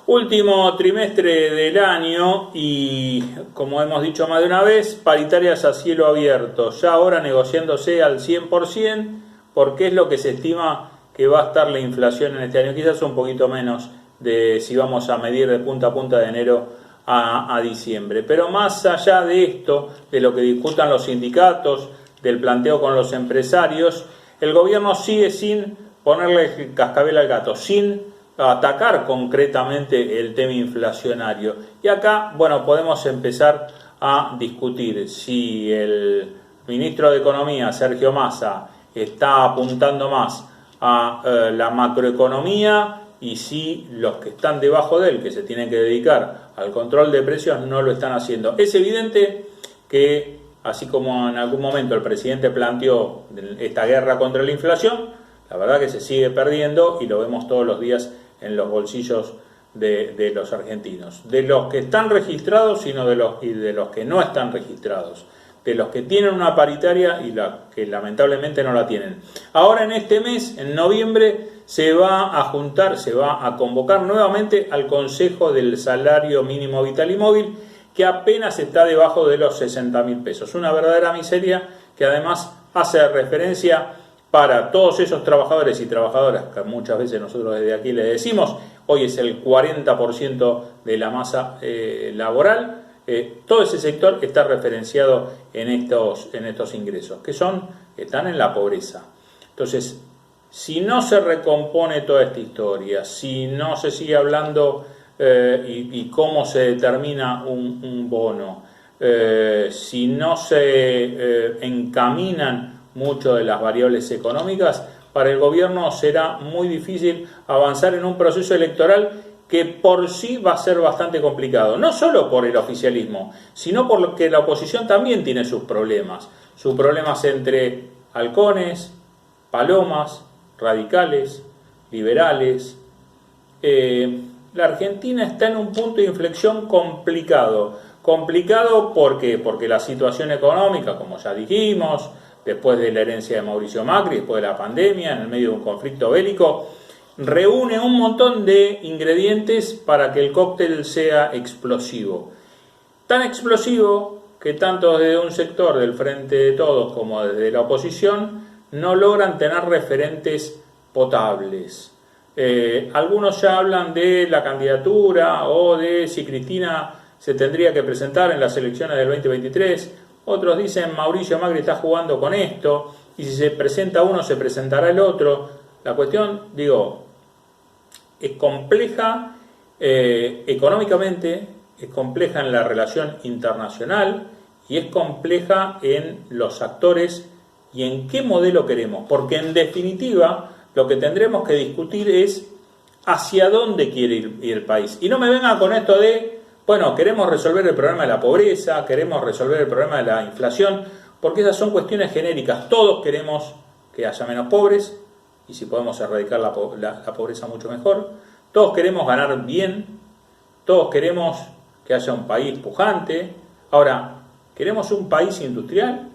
Último trimestre del año y, como hemos dicho más de una vez, paritarias a cielo abierto, ya ahora negociándose al 100%, porque es lo que se estima que va a estar la inflación en este año, quizás un poquito menos de si vamos a medir de punta a punta de enero a diciembre. Pero más allá de esto, de lo que discutan los sindicatos, del planteo con los empresarios, el gobierno sigue sin ponerle cascabel al gato, sin atacar concretamente el tema inflacionario. Y acá, bueno, podemos empezar a discutir si el ministro de Economía, Sergio Massa, está apuntando más a la macroeconomía y si los que están debajo de él, que se tienen que dedicar al control de precios, no lo están haciendo. Es evidente que, así como en algún momento el presidente planteó esta guerra contra la inflación, la verdad que se sigue perdiendo y lo vemos todos los días en los bolsillos de los argentinos, de los que están registrados y de los que no están registrados, de los que tienen una paritaria y los que lamentablemente no la tienen. Ahora en este mes, en noviembre, se va a convocar nuevamente al Consejo del Salario Mínimo Vital y Móvil, que apenas está debajo de los 60.000 pesos. Una verdadera miseria que además hace referencia para todos esos trabajadores y trabajadoras que muchas veces nosotros desde aquí les decimos, hoy es el 40% de la masa laboral, todo ese sector está referenciado en estos ingresos, que están en la pobreza. Entonces, si no se recompone toda esta historia, si no se sigue hablando y cómo se determina un bono, si no se encaminan mucho de las variables económicas, para el gobierno será muy difícil avanzar en un proceso electoral que por sí va a ser bastante complicado, no solo por el oficialismo, sino porque la oposición también tiene sus problemas entre halcones, palomas, radicales, liberales. La Argentina está en un punto de inflexión complicado. ¿Por qué? Porque la situación económica, como ya dijimos, después de la herencia de Mauricio Macri, después de la pandemia, en el medio de un conflicto bélico, reúne un montón de ingredientes para que el cóctel sea explosivo. Tan explosivo que tanto desde un sector del Frente de Todos como desde la oposición no logran tener referentes potables. Algunos ya hablan de la candidatura o de si Cristina se tendría que presentar en las elecciones del 2023. Otros dicen Mauricio Macri está jugando con esto y si se presenta uno se presentará el otro. La cuestión, es compleja económicamente, es compleja en la relación internacional y es compleja en los actores y en qué modelo queremos. Porque en definitiva lo que tendremos que discutir es hacia dónde quiere ir el país. Y no me vengan con esto de queremos resolver el problema de la pobreza, queremos resolver el problema de la inflación, porque esas son cuestiones genéricas. Todos queremos que haya menos pobres, y si podemos erradicar la pobreza mucho mejor. Todos queremos ganar bien, todos queremos que haya un país pujante. Ahora, ¿queremos un país industrial?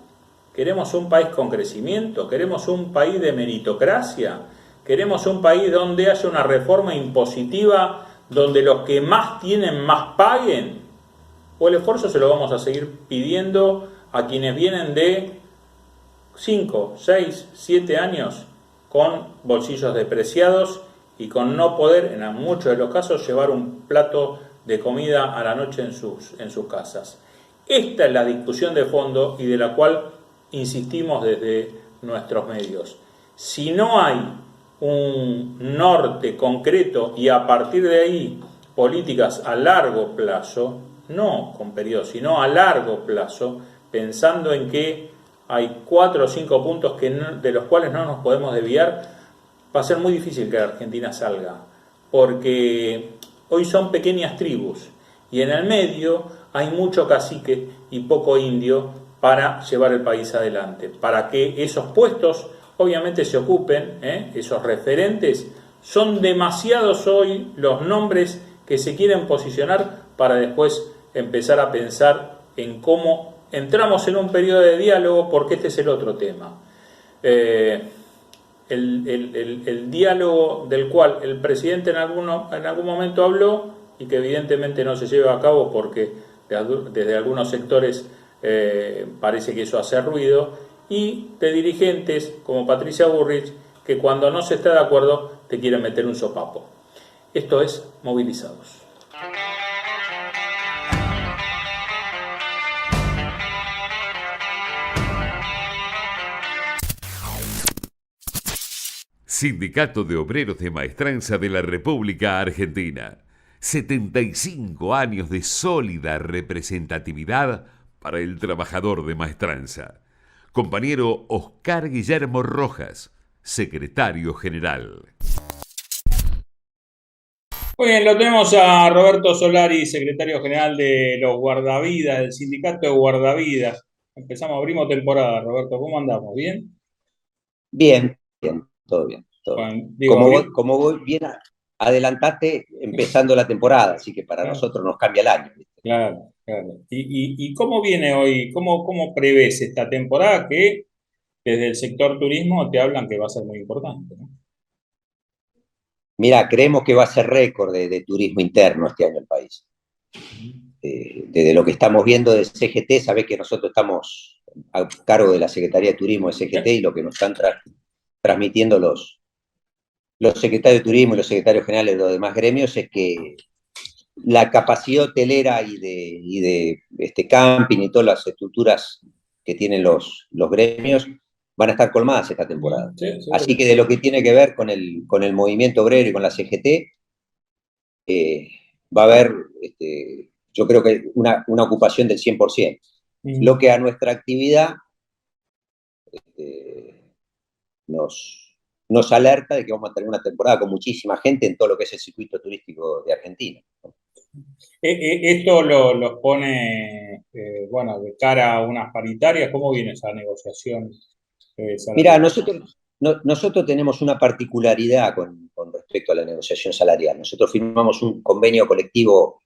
¿Queremos un país con crecimiento? ¿Queremos un país de meritocracia? ¿Queremos un país donde haya una reforma impositiva donde los que más tienen más paguen? ¿O el esfuerzo se lo vamos a seguir pidiendo a quienes vienen de 5, 6, 7 años con bolsillos depreciados y con no poder, en muchos de los casos, llevar un plato de comida a la noche en sus casas? Esta es la discusión de fondo y de la cual insistimos desde nuestros medios. Si no hay un norte concreto y a partir de ahí políticas a largo plazo, no con periodos, sino a largo plazo, pensando en que hay 4 o 5 puntos de los cuales no nos podemos desviar, va a ser muy difícil que la Argentina salga, porque hoy son pequeñas tribus y en el medio hay mucho cacique y poco indio para llevar el país adelante, para que esos puestos obviamente se ocupen, esos referentes. Son demasiados hoy los nombres que se quieren posicionar para después empezar a pensar en cómo entramos en un periodo de diálogo, porque este es el otro tema. El diálogo del cual el presidente en algún momento habló y que evidentemente no se lleva a cabo porque desde algunos sectores parece que eso hace ruido, y de dirigentes como Patricia Bullrich, que cuando no se está de acuerdo te quieren meter un sopapo. Esto es Movilizados. Sindicato de Obreros de Maestranza de la República Argentina. 75 años de sólida representatividad para el trabajador de Maestranza. Compañero Oscar Guillermo Rojas, secretario general. Muy bien, lo tenemos a Roberto Solari, secretario general de los guardavidas, del sindicato de guardavidas. Abrimos temporada, Roberto, ¿cómo andamos? ¿Bien? Bien, bien, todo bien. Todo Bueno, bien. Como vos bien adelantaste empezando la temporada, así que para nosotros nos cambia el año. ¿Viste? Claro, claro. ¿Y cómo viene hoy? ¿Cómo prevés esta temporada que desde el sector turismo te hablan que va a ser muy importante, ¿no? Mira, creemos que va a ser récord de turismo interno este año en el país. Desde lo que estamos viendo de CGT, sabés que nosotros estamos a cargo de la Secretaría de Turismo de CGT y lo que nos están transmitiendo los secretarios de turismo y los secretarios generales de los demás gremios es que la capacidad hotelera y de camping y todas las estructuras que tienen los gremios van a estar colmadas esta temporada. Sí, así que de lo que tiene que ver con el movimiento obrero y con la CGT, va a haber, yo creo que una ocupación del 100%. Lo que a nuestra actividad nos alerta de que vamos a tener una temporada con muchísima gente en todo lo que es el circuito turístico de Argentina. Esto los pone, de cara a unas paritarias. ¿Cómo viene esa negociación? Mira, nosotros tenemos una particularidad con respecto a la negociación salarial. Nosotros firmamos un convenio colectivo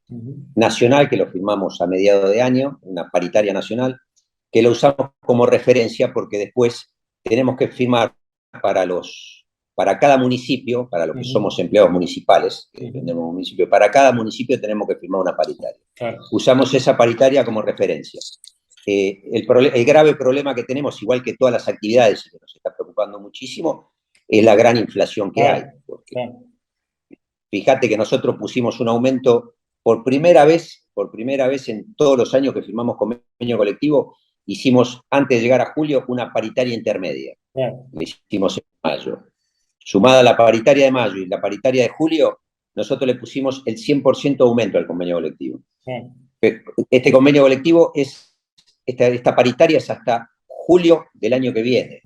nacional, que lo firmamos a mediados de año, una paritaria nacional, que lo usamos como referencia porque después tenemos que firmar para cada municipio, para los que somos empleados municipales, que dependemos de un municipio, para cada municipio tenemos que firmar una paritaria. Claro. Usamos esa paritaria como referencia. El grave problema que tenemos, igual que todas las actividades que nos está preocupando muchísimo, es la gran inflación que hay. Fíjate que nosotros pusimos un aumento por primera vez en todos los años que firmamos convenio colectivo, hicimos, antes de llegar a julio, una paritaria intermedia. La hicimos en mayo. Sumada a la paritaria de mayo y la paritaria de julio, nosotros le pusimos el 100% de aumento al convenio colectivo. Este convenio colectivo esta paritaria es hasta julio del año que viene.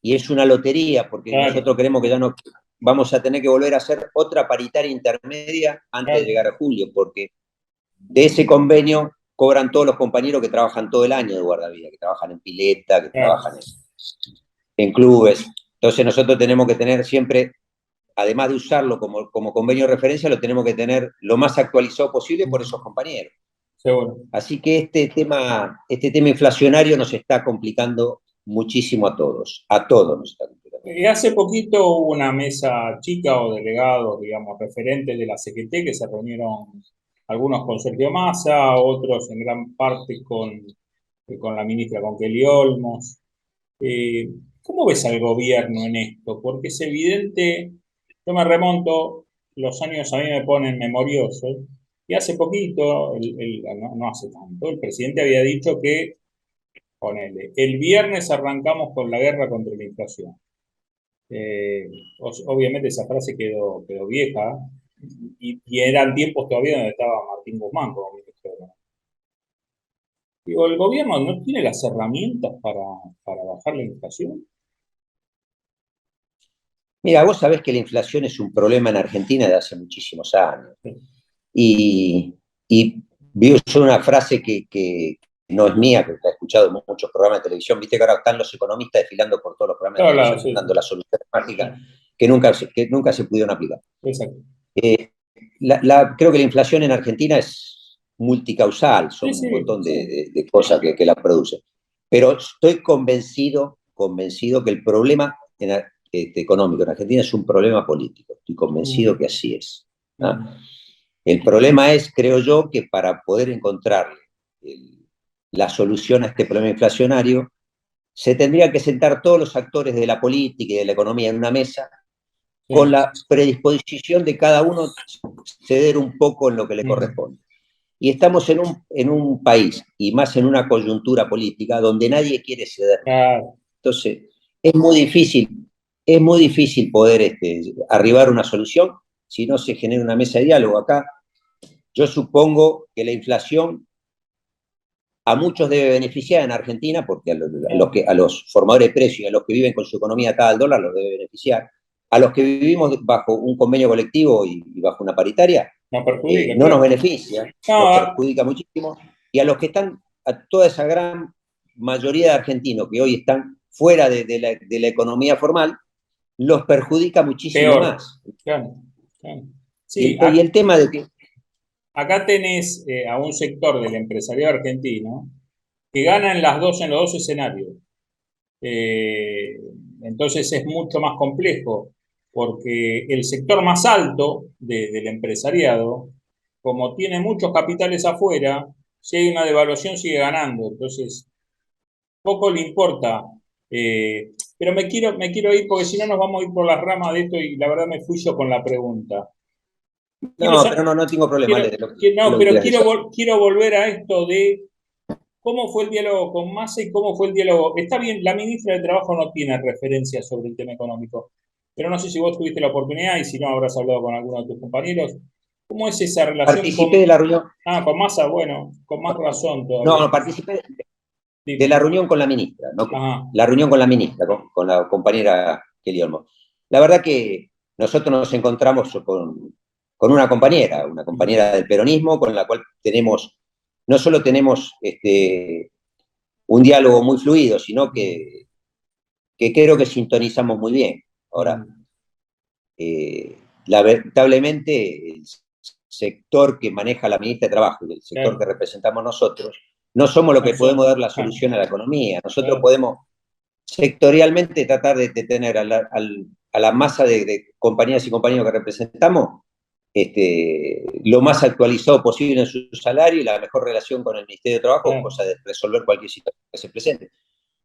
Y es una lotería, porque nosotros creemos que ya no vamos a tener que volver a hacer otra paritaria intermedia antes de llegar a julio, porque de ese convenio cobran todos los compañeros que trabajan todo el año de guardavidas, que trabajan en pileta, que trabajan en clubes. Entonces nosotros tenemos que tener siempre, además de usarlo como convenio de referencia, lo tenemos que tener lo más actualizado posible por esos compañeros. Seguro. Así que este tema inflacionario nos está complicando muchísimo a todos nos está complicando. Hace poquito hubo una mesa chica o delegados, digamos, referentes de la CGT, que se reunieron algunos con Sergio Massa, otros en gran parte con la ministra, con Kelly Olmos. ¿Cómo ves al gobierno en esto? Porque es evidente, yo me remonto, los años a mí me ponen memorioso, y hace poquito, no hace tanto, el presidente había dicho que, ponele, el viernes arrancamos con la guerra contra la inflación. Obviamente esa frase quedó vieja, y eran tiempos todavía donde estaba Martín Guzmán como ministro de Economía. Digo, ¿el gobierno no tiene las herramientas para bajar la inflación? Mira, vos sabés que la inflación es un problema en Argentina de hace muchísimos años. Sí. Y vi una frase que no es mía, que he escuchado en muchos programas de televisión. Viste que ahora están los economistas desfilando por todos los programas de televisión, dando las soluciones mágicas que nunca se pudieron aplicar. Exacto. Creo que la inflación en Argentina es multicausal, son un montón de cosas que la producen. Pero estoy convencido que el problema económico en Argentina es un problema político. Estoy convencido que así es. El problema es, creo yo, que para poder encontrar la solución a este problema inflacionario, se tendría que sentar todos los actores de la política y de la economía en una mesa, con la predisposición de cada uno ceder un poco en lo que le corresponde. Y estamos en un país, y más en una coyuntura política, donde nadie quiere ceder. Entonces, es muy difícil poder arribar a una solución si no se genera una mesa de diálogo. Acá, yo supongo que la inflación a muchos debe beneficiar en Argentina, porque a los formadores de precios y a los que viven con su economía atada al dólar los debe beneficiar. A los que vivimos bajo un convenio colectivo y bajo una paritaria, no nos beneficia, nos perjudica muchísimo. Y a los que están, a toda esa gran mayoría de argentinos que hoy están fuera de la economía formal, los perjudica muchísimo más. Sí, y el tema de que... Acá tenés a un sector del empresariado argentino que gana en los dos escenarios. Entonces es mucho más complejo, porque el sector más alto del empresariado, como tiene muchos capitales afuera, si hay una devaluación sigue ganando. Entonces, poco le importa. Pero me quiero ir, porque si no nos vamos a ir por las ramas de esto y la verdad me fui yo con la pregunta. Pero no tengo problema. Quiero volver a esto de cómo fue el diálogo con Massa y cómo fue el diálogo. Está bien, la ministra de Trabajo no tiene referencias sobre el tema económico, pero no sé si vos tuviste la oportunidad y si no habrás hablado con alguno de tus compañeros. ¿Cómo es esa relación? Participé de la reunión. Con Massa, bueno, con más razón todavía. No, participé de la reunión con la ministra, ¿no? La reunión con la ministra, con la compañera Kelly Olmos. La verdad que nosotros nos encontramos con una compañera del peronismo, con la cual no solo tenemos un diálogo muy fluido, sino que creo que sintonizamos muy bien. Ahora, lamentablemente, el sector que maneja la ministra de Trabajo y el sector que representamos nosotros, no somos los que podemos dar la solución a la economía. Nosotros podemos sectorialmente tratar de tener a la masa de compañías y compañeros que representamos lo más actualizado posible en su salario y la mejor relación con el Ministerio de Trabajo, cosa de resolver cualquier situación que se presente.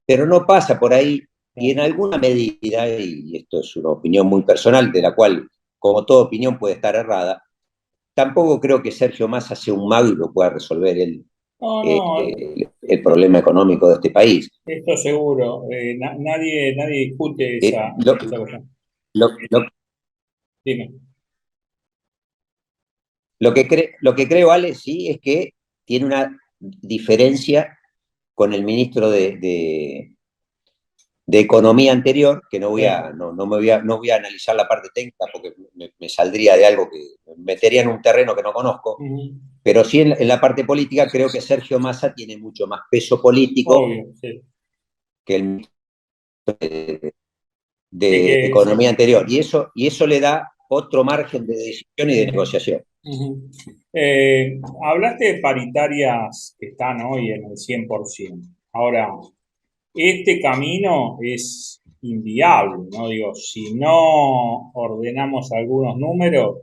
Pero no pasa por ahí, y en alguna medida, y esto es una opinión muy personal, de la cual, como toda opinión, puede estar errada, tampoco creo que Sergio Massa sea un mago y lo pueda resolver el problema económico de este país. Esto seguro, nadie discute esa cuestión. Dime. Lo que creo, Ale, sí, es que tiene una diferencia con el ministro de Economía anterior, que no voy a analizar la parte técnica porque me saldría de algo que me metería en un terreno que no conozco, pero sí en la parte política creo que Sergio Massa tiene mucho más peso político que el ministro de Economía anterior, y eso le da otro margen de decisión y de negociación. Hablaste de paritarias que están hoy en el 100%. Ahora, este camino es inviable, ¿no? Digo, si no ordenamos algunos números,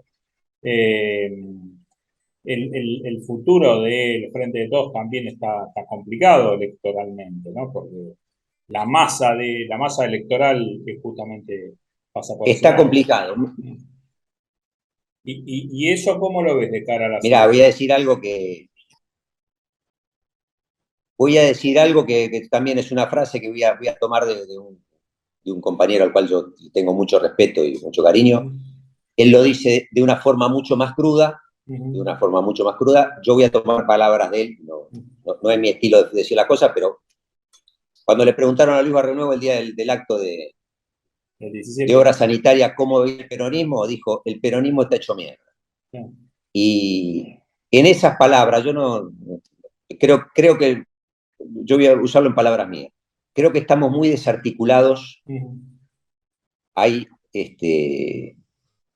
el futuro del Frente de Todos también está complicado electoralmente, ¿no? Porque la masa electoral que justamente pasa por está complicado. ¿Y eso cómo lo ves de cara a la Mirá, voy a decir algo que también es una frase que voy a tomar de un compañero al cual yo tengo mucho respeto y mucho cariño. Él lo dice de una forma mucho más cruda, Yo voy a tomar palabras de él, no es mi estilo de decir las cosas, pero cuando le preguntaron a Luis Barrionuevo el día del acto de obra sanitaria cómo ve el peronismo, dijo: el peronismo está hecho mierda. Y en esas palabras, yo no creo que yo voy a usarlo en palabras mías. Creo que estamos muy desarticulados. Hay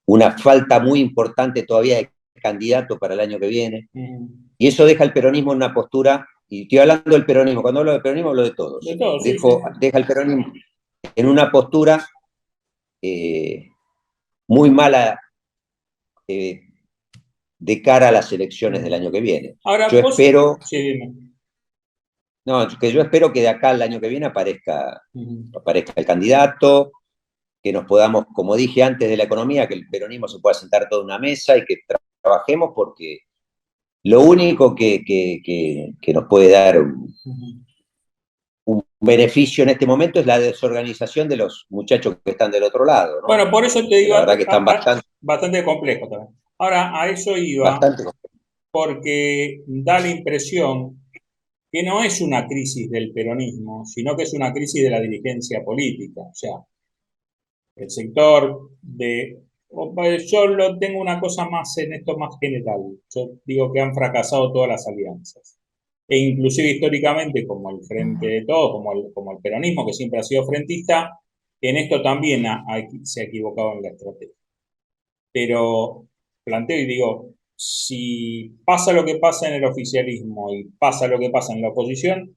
una falta muy importante todavía de candidato para el año que viene. Y eso deja al peronismo en una postura, y estoy hablando del peronismo, cuando hablo del peronismo hablo de todos. Deja al peronismo en una postura muy mala de cara a las elecciones del año que viene. Ahora, yo espero... Sí, dime. No, que yo espero que de acá al año que viene aparezca el candidato, que nos podamos, como dije antes de la economía, que el peronismo se pueda sentar toda una mesa y que trabajemos, porque lo único que nos puede dar un beneficio en este momento es la desorganización de los muchachos que están del otro lado, ¿no? Bueno, por eso te digo, la verdad que están bastante complejo también. Ahora, a eso iba, bastante complejo. Porque da la impresión que no es una crisis del peronismo, sino que es una crisis de la dirigencia política. O sea, el sector de... Yo lo tengo una cosa más en esto más general. Yo digo que han fracasado todas las alianzas. E inclusive históricamente, como el Frente de Todos, como el peronismo, que siempre ha sido frentista, en esto también se ha equivocado en la estrategia. Pero planteo y digo, si pasa lo que pasa en el oficialismo y pasa lo que pasa en la oposición,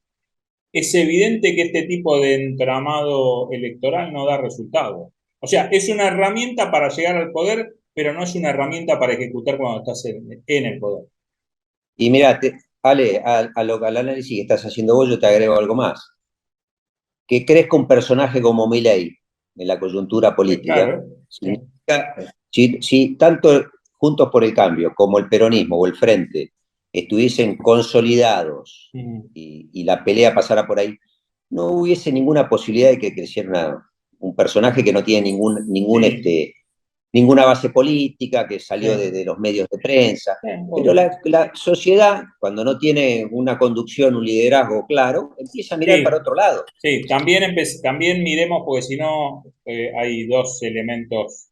es evidente que este tipo de entramado electoral no da resultado. O sea, es una herramienta para llegar al poder, pero no es una herramienta para ejecutar cuando estás en el poder. Y mira, Ale, al análisis que estás haciendo vos, yo te agrego algo más. Que crezca un personaje como Milei en la coyuntura política, Claro, significa, si tanto Juntos por el Cambio como el peronismo o el Frente estuviesen consolidados y la pelea pasara por ahí, no hubiese ninguna posibilidad de que creciera un personaje que no tiene ninguna base política, que salió de los medios de prensa. Pero la sociedad, cuando no tiene una conducción, un liderazgo claro, empieza a mirar para otro lado. Sí, también miremos, porque si no, hay dos elementos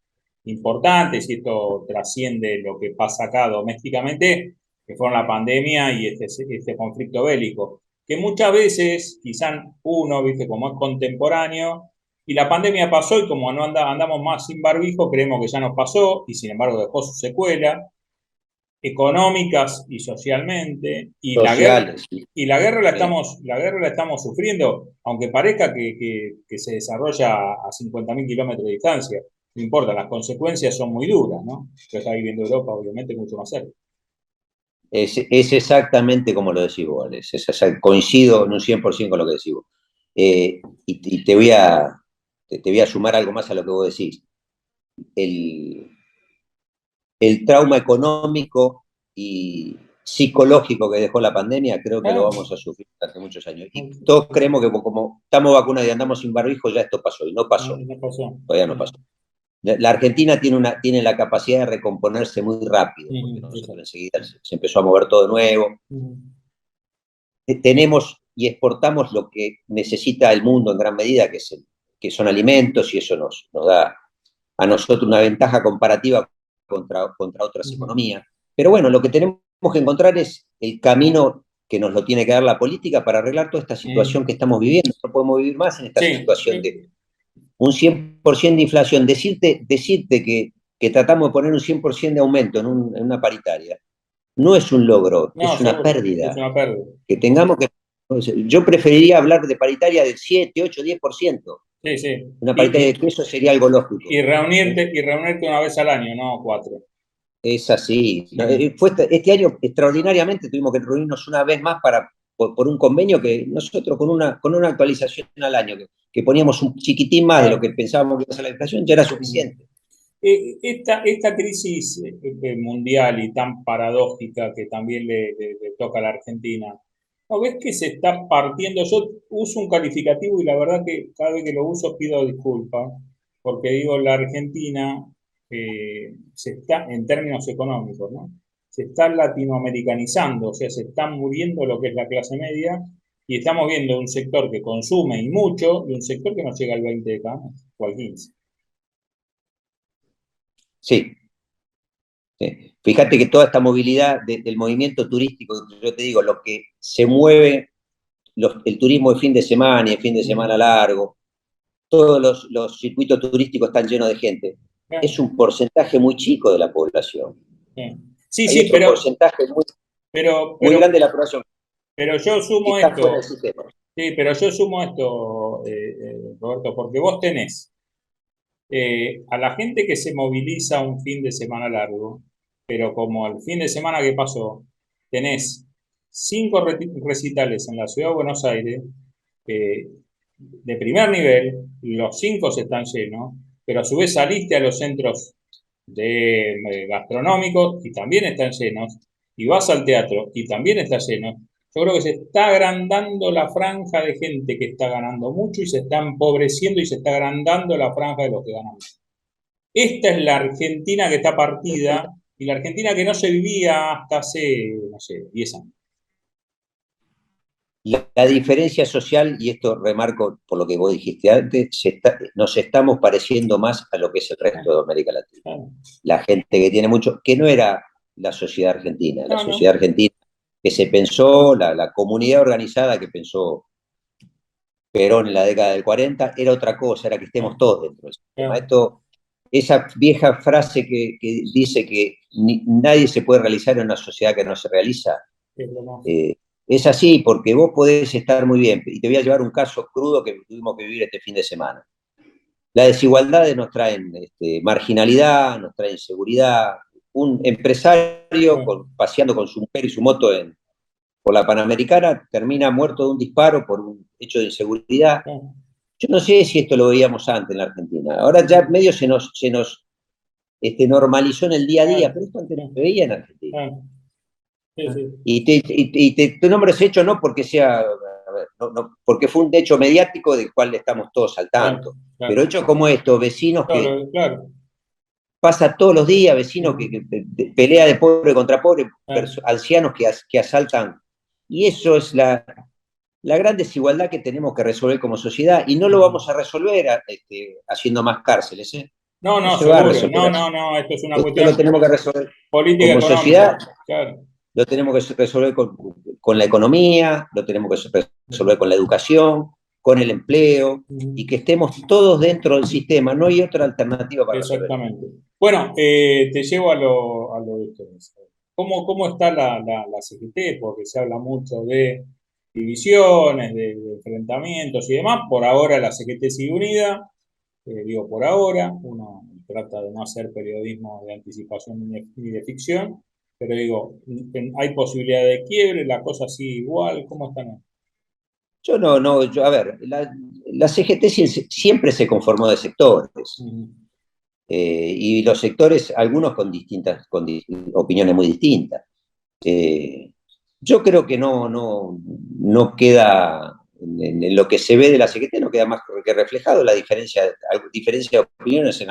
importantes, y esto trasciende lo que pasa acá domésticamente, que fueron la pandemia y este conflicto bélico, que muchas veces, quizás uno, viste, como es contemporáneo, y la pandemia pasó y como no andamos más sin barbijo, creemos que ya nos pasó, y sin embargo dejó su secuela económicas y socialmente, y Sociales, la guerra la estamos sufriendo, aunque parezca que se desarrolla a 50.000 kilómetros de distancia. No importa, las consecuencias son muy duras, ¿no? Lo está viviendo Europa, obviamente, mucho más cerca. Es exactamente como lo decís vos, Alex. Coincido en un 100% con lo que decís vos. Y te voy a sumar algo más a lo que vos decís. El trauma económico y psicológico que dejó la pandemia, creo que lo vamos a sufrir durante muchos años. Y todos creemos que como estamos vacunados y andamos sin barbijo, ya esto pasó, y no pasó. Todavía no pasó. La Argentina tiene la capacidad de recomponerse muy rápido, porque nosotros enseguida se empezó a mover todo de nuevo. Tenemos y exportamos lo que necesita el mundo en gran medida, que son alimentos, y eso nos da a nosotros una ventaja comparativa contra otras economías. Pero bueno, lo que tenemos que encontrar es el camino que nos lo tiene que dar la política para arreglar toda esta situación que estamos viviendo. No podemos vivir más en esta situación de un 100% de inflación. Decirte que tratamos de poner un 100% de aumento en una paritaria no es un logro, es una pérdida. Es una pérdida. Que tengamos que... Yo preferiría hablar de paritaria del 7, 8, 10%. Sí. Una paritaria de peso sería algo lógico. Y reunirte una vez al año, no 4. Es así. Este año extraordinariamente tuvimos que reunirnos una vez más por un convenio que nosotros con una actualización al año, que poníamos un chiquitín más de lo que pensábamos que iba a ser la inflación, ya era suficiente. Esta crisis mundial y tan paradójica que también le toca a la Argentina, ¿no ves que se está partiendo? Yo uso un calificativo y la verdad que cada vez que lo uso pido disculpas, porque digo, la Argentina se está, en términos económicos, ¿no? Se está latinoamericanizando, o sea, se está muriendo lo que es la clase media y estamos viendo un sector que consume y mucho y un sector que no llega al 20 de cada mes, o al 15. Sí. Fíjate que toda esta movilidad del movimiento turístico, yo te digo, lo que se mueve, el turismo de fin de semana y el fin de semana largo, todos los circuitos turísticos están llenos de gente. Es un porcentaje muy chico de la población. Sí, pero porcentaje muy grande de la población. Pero yo sumo esto. Sí, pero yo sumo esto, Roberto, porque vos tenés a la gente que se moviliza un fin de semana largo pero como el fin de semana que pasó, tenés 5 recitales en la ciudad de Buenos Aires, de primer nivel, los 5 están llenos, pero a su vez saliste a los centros gastronómicos y también están llenos, y vas al teatro y también está lleno. Yo creo que se está agrandando la franja de gente que está ganando mucho y se está empobreciendo y se está agrandando la franja de los que ganan mucho. Esta es la Argentina que está partida y la Argentina que no se vivía hasta hace, no sé, 10 años. La diferencia social, y esto remarco por lo que vos dijiste antes, nos estamos pareciendo más a lo que es el resto de América Latina. La gente que tiene mucho, que no era la sociedad argentina, la sociedad argentina que se pensó, la comunidad organizada que pensó Perón en la década del 40, era otra cosa, era que estemos todos dentro del sistema. Esa vieja frase que dice que nadie se puede realizar en una sociedad que no se realiza, es así, porque vos podés estar muy bien, y te voy a llevar un caso crudo que tuvimos que vivir este fin de semana. Las desigualdades nos traen marginalidad, nos traen inseguridad. Un empresario paseando con su mujer y su moto por la Panamericana termina muerto de un disparo por un hecho de inseguridad. Yo no sé si esto lo veíamos antes en la Argentina. Ahora ya medio se nos normalizó en el día a día, pero esto antes no se veía en Argentina. Sí, sí. Y te nombro ese hecho no porque sea, porque fue un hecho mediático del cual estamos todos al tanto, pero hechos como estos, vecinos que pasa todos los días, vecinos que pelea de pobre contra pobre, ancianos que asaltan, y eso es la gran desigualdad que tenemos que resolver como sociedad, y no lo vamos a resolver haciendo más cárceles, ¿eh? No, esto es una cuestión. Lo tenemos que resolver política como sociedad. Lo tenemos que resolver con la economía, lo tenemos que resolver con la educación, con el empleo, y que estemos todos dentro del sistema. No hay otra alternativa para resolver. Exactamente. Bueno, te llevo a lo de ustedes. ¿Cómo está la CGT? Porque se habla mucho de divisiones, de enfrentamientos y demás. Por ahora la CGT sigue unida. Digo por ahora, uno trata de no hacer periodismo de anticipación ni de ficción. Pero digo, ¿hay posibilidad de quiebre? ¿La cosa sigue igual? ¿Cómo están? A ver, la CGT siempre se conformó de sectores. Y los sectores, algunos con opiniones muy distintas. Yo creo que no queda, en lo que se ve de la CGT, no queda más que reflejado la diferencia de opiniones en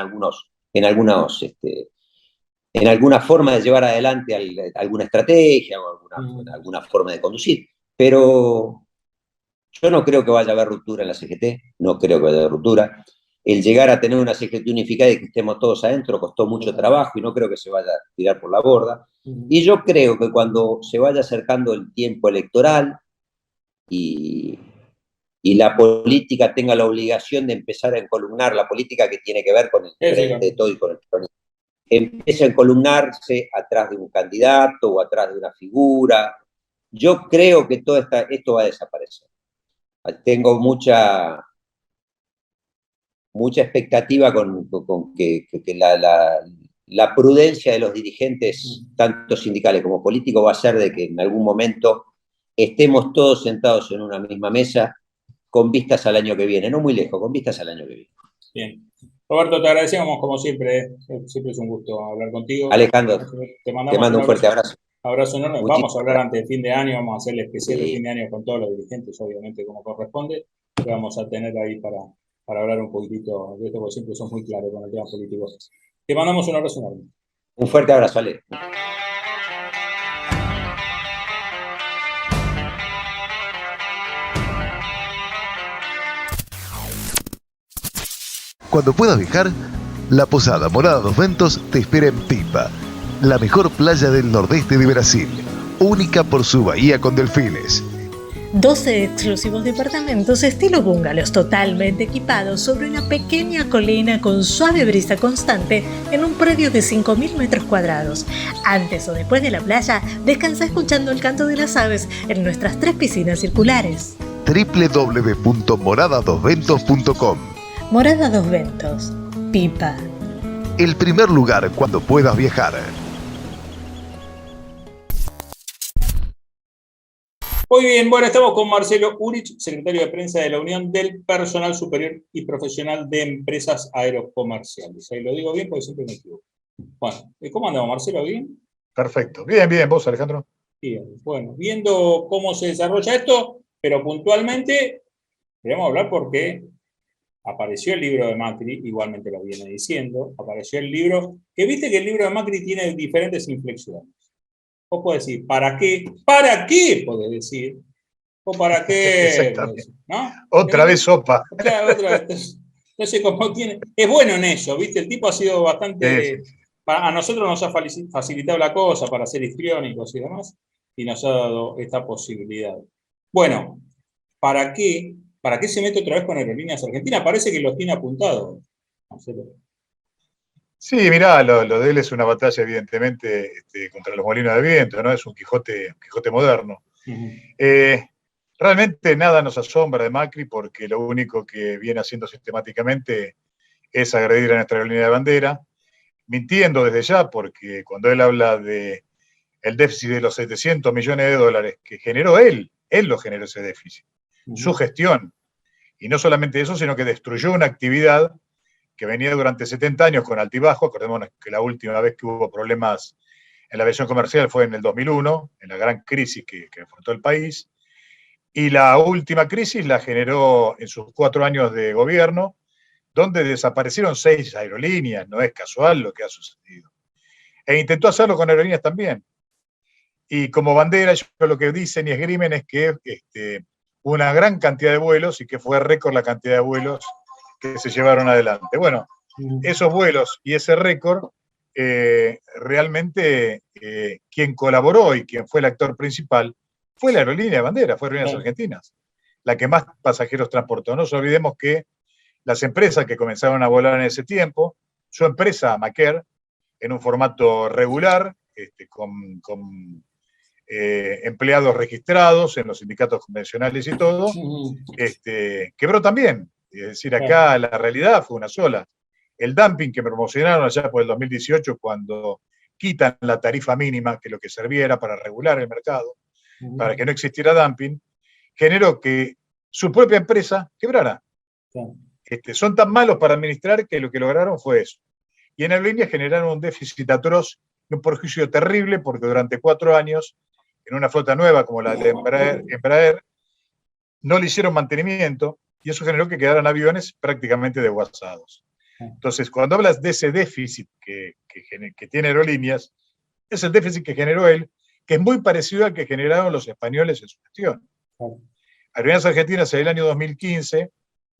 alguna forma de llevar adelante alguna estrategia o alguna forma de conducir. Pero yo no creo que vaya a haber ruptura en la CGT, no creo que vaya a haber ruptura. El llegar a tener una CGT unificada y que estemos todos adentro costó mucho trabajo y no creo que se vaya a tirar por la borda. Y yo creo que cuando se vaya acercando el tiempo electoral y la política tenga la obligación de empezar a encolumnar, la política que tiene que ver con el frente de todo y con el peronismo, empieza a encolumnarse atrás de un candidato o atrás de una figura. Yo creo que esto va a desaparecer. Tengo mucha expectativa con que la prudencia de los dirigentes, tanto sindicales como políticos, va a ser de que en algún momento estemos todos sentados en una misma mesa con vistas al año que viene, no muy lejos, con vistas al año que viene. Bien. Roberto, te agradecemos como siempre. Siempre es un gusto hablar contigo. Alejandro, te mando un fuerte abrazo. Abrazo enorme. Vamos a hablar antes de fin de año, vamos a hacer el especial de fin de año con todos los dirigentes, obviamente, como corresponde. Que vamos a tener ahí para hablar un poquitito de esto, porque siempre son muy claros con el tema político. Te mandamos un abrazo enorme. Un fuerte abrazo, Ale. Cuando puedas viajar, la Posada Morada dos Ventos te espera en Pipa, la mejor playa del nordeste de Brasil, única por su bahía con delfines. 12 exclusivos departamentos estilo bungalows totalmente equipados sobre una pequeña colina con suave brisa constante en un predio de 5.000 metros cuadrados. Antes o después de la playa, descansa escuchando el canto de las aves en nuestras 3 piscinas circulares. www.moradadosventos.com. Morada Dos Ventos, Pipa. El primer lugar cuando puedas viajar. Muy bien, bueno, estamos con Marcelo Urich, secretario de prensa de la Unión del Personal Superior y Profesional de Empresas Aerocomerciales. Ahí lo digo bien porque siempre me equivoco. Bueno, ¿cómo andamos, Marcelo? ¿Bien? Perfecto. Bien, bien. ¿Vos, Alejandro? Bien. Bueno, viendo cómo se desarrolla esto, pero puntualmente queremos hablar porque apareció el libro de Macri, igualmente lo viene diciendo, apareció el libro, que viste que el libro de Macri tiene diferentes inflexiones. Vos podés decir, ¿para qué? ¿Para qué? Podés decir. ¿O para qué? Exactamente. ¿No? Otra vez sopa. Claro, otra vez. Entonces, como tiene. Es bueno en eso, ¿viste? El tipo ha sido bastante. Sí. A nosotros nos ha facilitado la cosa para ser histriónicos y demás, y nos ha dado esta posibilidad. Bueno, ¿para qué? ¿Para qué se mete otra vez con Aerolíneas Argentinas? Parece que los tiene apuntados. Sí, mirá, lo de él es una batalla, evidentemente, contra los molinos de viento, ¿no? Es un Quijote moderno. Realmente nada nos asombra de Macri porque lo único que viene haciendo sistemáticamente es agredir a nuestra aerolínea de bandera, mintiendo desde ya, porque cuando él habla de el déficit de los 700 millones de dólares que generó él lo generó ese déficit, su gestión. Y no solamente eso, sino que destruyó una actividad que venía durante 70 años con altibajo. Acordémonos que la última vez que hubo problemas en la aviación comercial fue en el 2001, en la gran crisis que afrontó el país. Y la última crisis la generó en sus 4 años de gobierno, donde desaparecieron 6 aerolíneas, no es casual lo que ha sucedido. E intentó hacerlo con aerolíneas también. Y como bandera, ellos lo que dicen y esgrimen es que una gran cantidad de vuelos y que fue récord la cantidad de vuelos que se llevaron adelante. Bueno, esos vuelos y ese récord, realmente quien colaboró y quien fue el actor principal fue la aerolínea de bandera, fue Aerolíneas Argentinas, la que más pasajeros transportó. No nos olvidemos que las empresas que comenzaron a volar en ese tiempo, su empresa, Macair, en un formato regular, con empleados registrados en los sindicatos convencionales y todo, quebró también. Es decir, acá la realidad fue una sola. El dumping que promocionaron allá por el 2018, cuando quitan la tarifa mínima, que lo que servía era para regular el mercado, para que no existiera dumping, generó que su propia empresa quebrara. Son tan malos para administrar que lo que lograron fue eso. Y en Aerolíneas generaron un déficit atroz y un perjuicio terrible porque durante 4 años, en una flota nueva como la de Embraer, no le hicieron mantenimiento y eso generó que quedaran aviones prácticamente desguazados. Entonces, cuando hablas de ese déficit que tiene Aerolíneas, es el déficit que generó él, que es muy parecido al que generaron los españoles en su gestión. Aerolíneas Argentinas en el año 2015,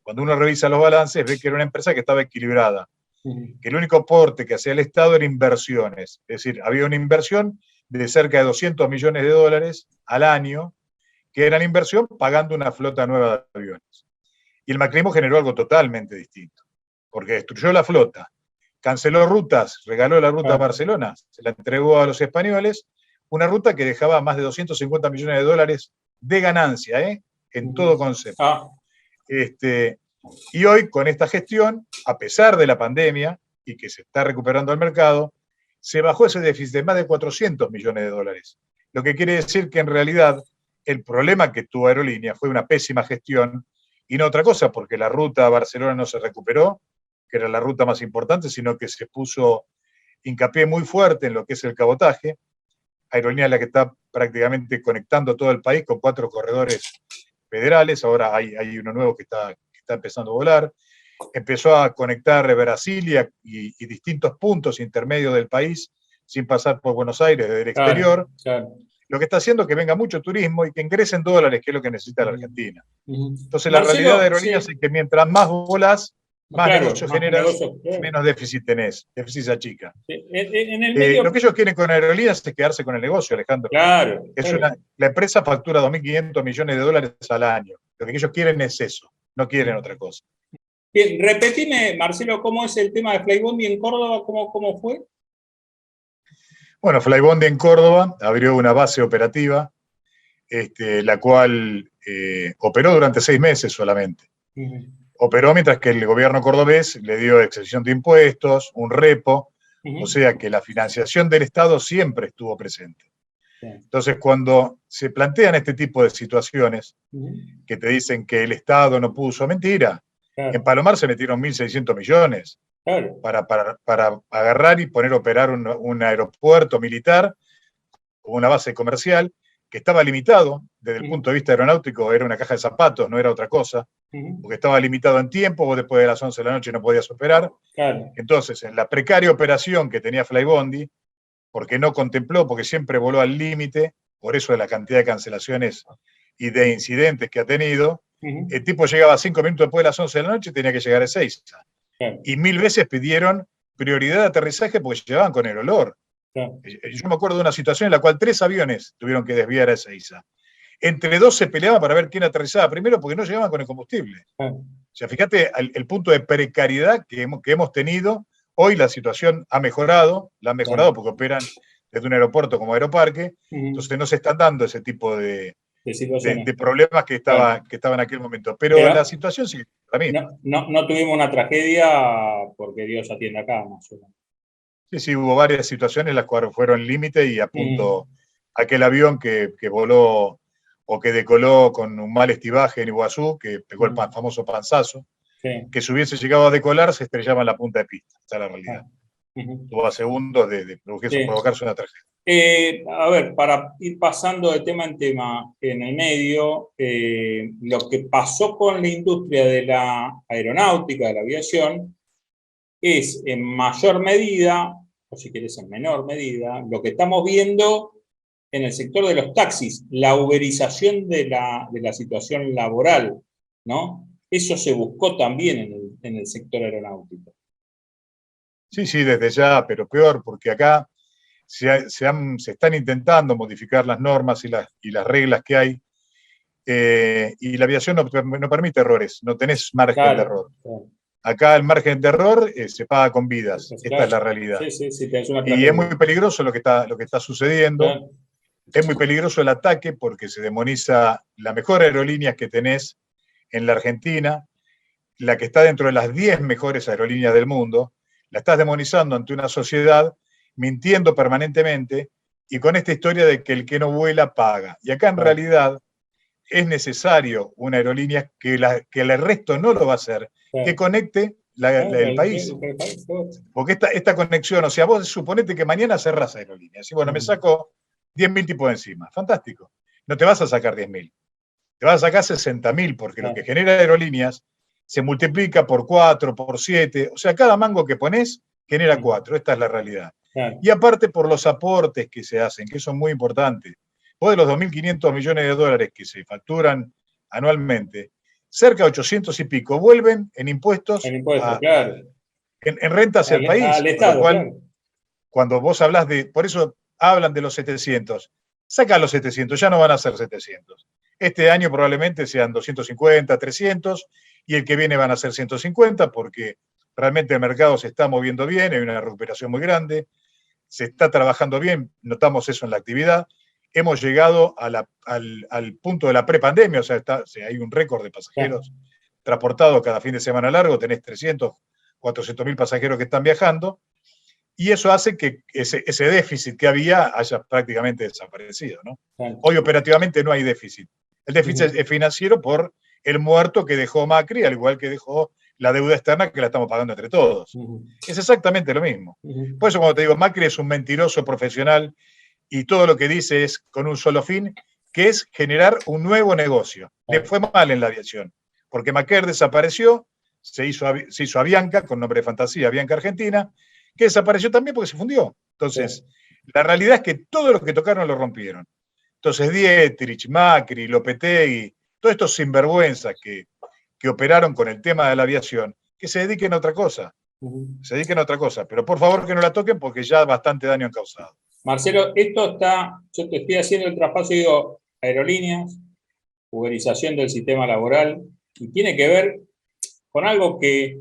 cuando uno revisa los balances, ve que era una empresa que estaba equilibrada, que el único aporte que hacía el Estado era inversiones, es decir, había una inversión de cerca de 200 millones de dólares al año, que era la inversión pagando una flota nueva de aviones. Y el macrismo generó algo totalmente distinto, porque destruyó la flota, canceló rutas, regaló la ruta a Barcelona, se la entregó a los españoles, una ruta que dejaba más de 250 millones de dólares de ganancia, en todo concepto. Y hoy, con esta gestión, a pesar de la pandemia y que se está recuperando el mercado, se bajó ese déficit de más de 400 millones de dólares. Lo que quiere decir que en realidad el problema que tuvo Aerolínea fue una pésima gestión y no otra cosa, porque la ruta a Barcelona no se recuperó, que era la ruta más importante, sino que se puso hincapié muy fuerte en lo que es el cabotaje. Aerolínea es la que está prácticamente conectando todo el país con 4 corredores federales, ahora hay uno nuevo que está empezando a volar. Empezó a conectar Brasilia y distintos puntos intermedios del país sin pasar por Buenos Aires desde el exterior. Lo que está haciendo es que venga mucho turismo y que ingresen dólares, que es lo que necesita la Argentina. Entonces, la realidad de Aerolíneas es que mientras más volás, más negocio generas, menos déficit tenés, déficit se achica. Lo que ellos quieren con Aerolíneas es quedarse con el negocio, Alejandro. La empresa factura 2.500 millones de dólares al año. Lo que ellos quieren es eso, no quieren otra cosa. Bien, repetime, Marcelo, ¿cómo es el tema de Flybondi en Córdoba? ¿Cómo fue? Bueno, Flybondi en Córdoba abrió una base operativa, la cual operó durante 6 meses solamente. Operó mientras que el gobierno cordobés le dio exención de impuestos, un repo, o sea que la financiación del Estado siempre estuvo presente. Entonces, cuando se plantean este tipo de situaciones que te dicen que el Estado no puso, mentira. En Palomar se metieron 1.600 millones para agarrar y poner a operar un aeropuerto militar o una base comercial que estaba limitado desde el punto de vista aeronáutico, era una caja de zapatos, no era otra cosa, porque estaba limitado en tiempo, vos después de las 11 de la noche no podías operar. Entonces, en la precaria operación que tenía Flybondi, porque no contempló, porque siempre voló al límite, por eso de la cantidad de cancelaciones y de incidentes que ha tenido, el tipo llegaba 5 minutos después de las 11 de la noche y tenía que llegar a 6. Y 1000 veces pidieron prioridad de aterrizaje porque llegaban con el olor. Yo me acuerdo de una situación en la cual 3 aviones tuvieron que desviar a Ezeiza. Entre 2 se peleaban para ver quién aterrizaba primero porque no llegaban con el combustible. O sea, fíjate el punto de precariedad que hemos tenido. Hoy la situación ha mejorado, la han mejorado porque operan desde un aeropuerto como Aeroparque, entonces no se están dando ese tipo de problemas que estaban en aquel momento. Pero la situación sigue para mí. No tuvimos una tragedia porque Dios atiende acá, más o menos. Sí, hubo varias situaciones las cuales fueron límite y a punto aquel avión que voló o que decoló con un mal estibaje en Iguazú, que pegó el famoso panzazo, que si hubiese llegado a decolar se estrellaba en la punta de pista. Esa es la realidad. Estuvo a segundos de provocarse una tragedia. A ver, para ir pasando de tema en tema en el medio, lo que pasó con la industria de la aeronáutica, de la aviación, es en mayor medida, o si querés en menor medida, lo que estamos viendo en el sector de los taxis, la uberización de la situación laboral, ¿no? Eso se buscó también en el sector aeronáutico. Sí, desde ya, pero peor, porque acá se están intentando modificar las normas y las reglas que hay, y la aviación no permite errores, no tenés margen de error. Acá el margen de error se paga con vidas, esta es la realidad. Y es muy peligroso lo que está sucediendo, es muy peligroso el ataque porque se demoniza la mejor aerolínea que tenés en la Argentina, la que está dentro de las 10 mejores aerolíneas del mundo, la estás demonizando ante una sociedad, mintiendo permanentemente, y con esta historia de que el que no vuela paga. Y acá en realidad es necesario una aerolínea que el resto no lo va a hacer, que conecte el país. Porque esta conexión, o sea, vos suponete que mañana cerrás aerolíneas, y bueno, me saco 10.000 tipos de encima, fantástico. No te vas a sacar 10.000, te vas a sacar 60.000, porque lo que genera aerolíneas se multiplica por 4, por 7, o sea, cada mango que pones genera 4, esta es la realidad. Y aparte por los aportes que se hacen, que son muy importantes. Vos de los 2.500 millones de dólares que se facturan anualmente, cerca de 800 y pico vuelven en impuestos, en renta hacia el país. Al Estado, con lo cual, cuando vos hablas por eso hablan de los 700, saca los 700, ya no van a ser 700. Este año probablemente sean 250, 300, y el que viene van a ser 150, porque realmente el mercado se está moviendo bien, hay una recuperación muy grande, se está trabajando bien, notamos eso en la actividad, hemos llegado al punto de la prepandemia, o sea, hay un récord de pasajeros transportados cada fin de semana largo, tenés 300, 400.000 pasajeros que están viajando, y eso hace que ese déficit que había haya prácticamente desaparecido, ¿no? Hoy operativamente no hay déficit. El déficit es financiero por el muerto que dejó Macri, al igual que dejó la deuda externa que la estamos pagando entre todos. Es exactamente lo mismo. Por eso cuando te digo, Macri es un mentiroso profesional y todo lo que dice es con un solo fin, que es generar un nuevo negocio. Le fue mal en la aviación, porque Maquer desapareció, se hizo Avianca, con nombre de fantasía, Avianca Argentina, que desapareció también porque se fundió. Entonces, la realidad es que todo lo que tocaron lo rompieron. Entonces, Dietrich, Macri, Lopetegui, todos estos sinvergüenzas que operaron con el tema de la aviación, que se dediquen a otra cosa. Se dediquen a otra cosa, pero por favor que no la toquen porque ya bastante daño han causado. Marcelo, yo te estoy haciendo el traspaso y digo, aerolíneas, uberización del sistema laboral, y tiene que ver con algo que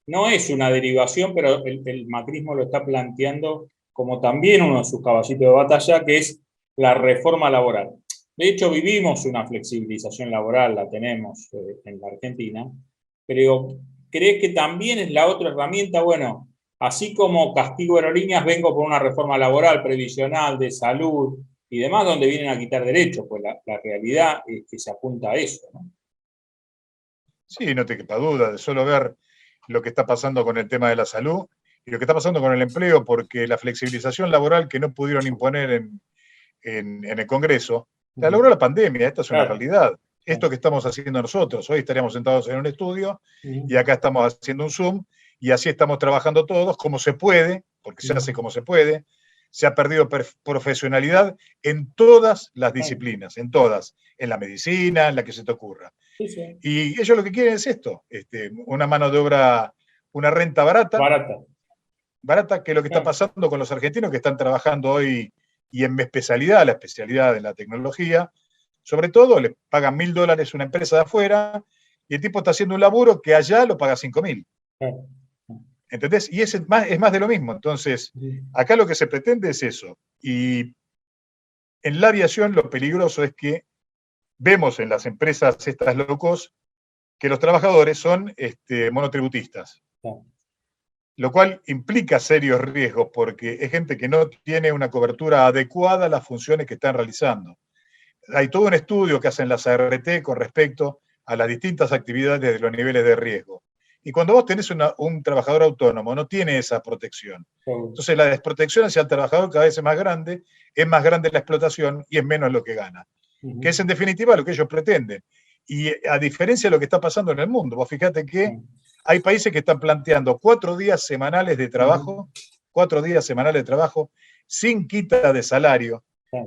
no es una derivación, pero el macrismo lo está planteando como también uno de sus caballitos de batalla, que es la reforma laboral. De hecho, vivimos una flexibilización laboral, la tenemos en la Argentina, pero ¿crees que también es la otra herramienta? Bueno, así como castigo aerolíneas, vengo por una reforma laboral, previsional, de salud, y demás, donde vienen a quitar derechos, pues la realidad es que se apunta a eso, ¿no? Sí, no te quepa duda, de solo ver lo que está pasando con el tema de la salud y lo que está pasando con el empleo, porque la flexibilización laboral que no pudieron imponer en el Congreso, la logró la pandemia, esta es una realidad. Esto que estamos haciendo nosotros, hoy estaríamos sentados en un estudio y acá estamos haciendo un Zoom y así estamos trabajando todos como se puede, porque se hace como se puede. Se ha perdido profesionalidad en todas las disciplinas, en todas, en la medicina, en la que se te ocurra. Sí, sí. Y ellos lo que quieren es esto, una mano de obra, una renta barata, que es lo que está pasando con los argentinos que están trabajando hoy y en mi especialidad, la especialidad de la tecnología, sobre todo le pagan $1.000 una empresa de afuera y el tipo está haciendo un laburo que allá lo paga 5.000. ¿Entendés? Y es más de lo mismo. Entonces, acá lo que se pretende es eso. Y en la aviación lo peligroso es que vemos en las empresas estas locos que los trabajadores son monotributistas. Lo cual implica serios riesgos porque es gente que no tiene una cobertura adecuada a las funciones que están realizando. Hay todo un estudio que hacen las ART con respecto a las distintas actividades de los niveles de riesgo. Y cuando vos tenés un trabajador autónomo, no tiene esa protección. Entonces la desprotección hacia el trabajador cada vez es más grande la explotación y es menos lo que gana. Que es en definitiva lo que ellos pretenden. Y a diferencia de lo que está pasando en el mundo, vos fíjate que hay países que están planteando 4 días semanales de trabajo, 4 días semanales de trabajo, sin quita de salario,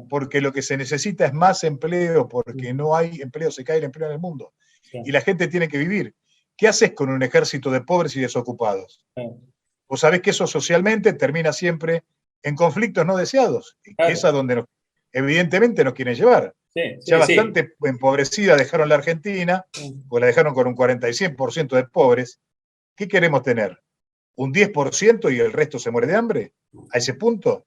porque lo que se necesita es más empleo, porque no hay empleo, se cae el empleo en el mundo. Y la gente tiene que vivir. ¿Qué haces con un ejército de pobres y desocupados? Vos sabés que eso socialmente termina siempre en conflictos no deseados, que es a donde evidentemente nos quieren llevar. Ya bastante empobrecida dejaron la Argentina, pues la dejaron con un 40 y 100% de pobres. ¿Qué queremos tener? ¿Un 10% y el resto se muere de hambre? ¿A ese punto?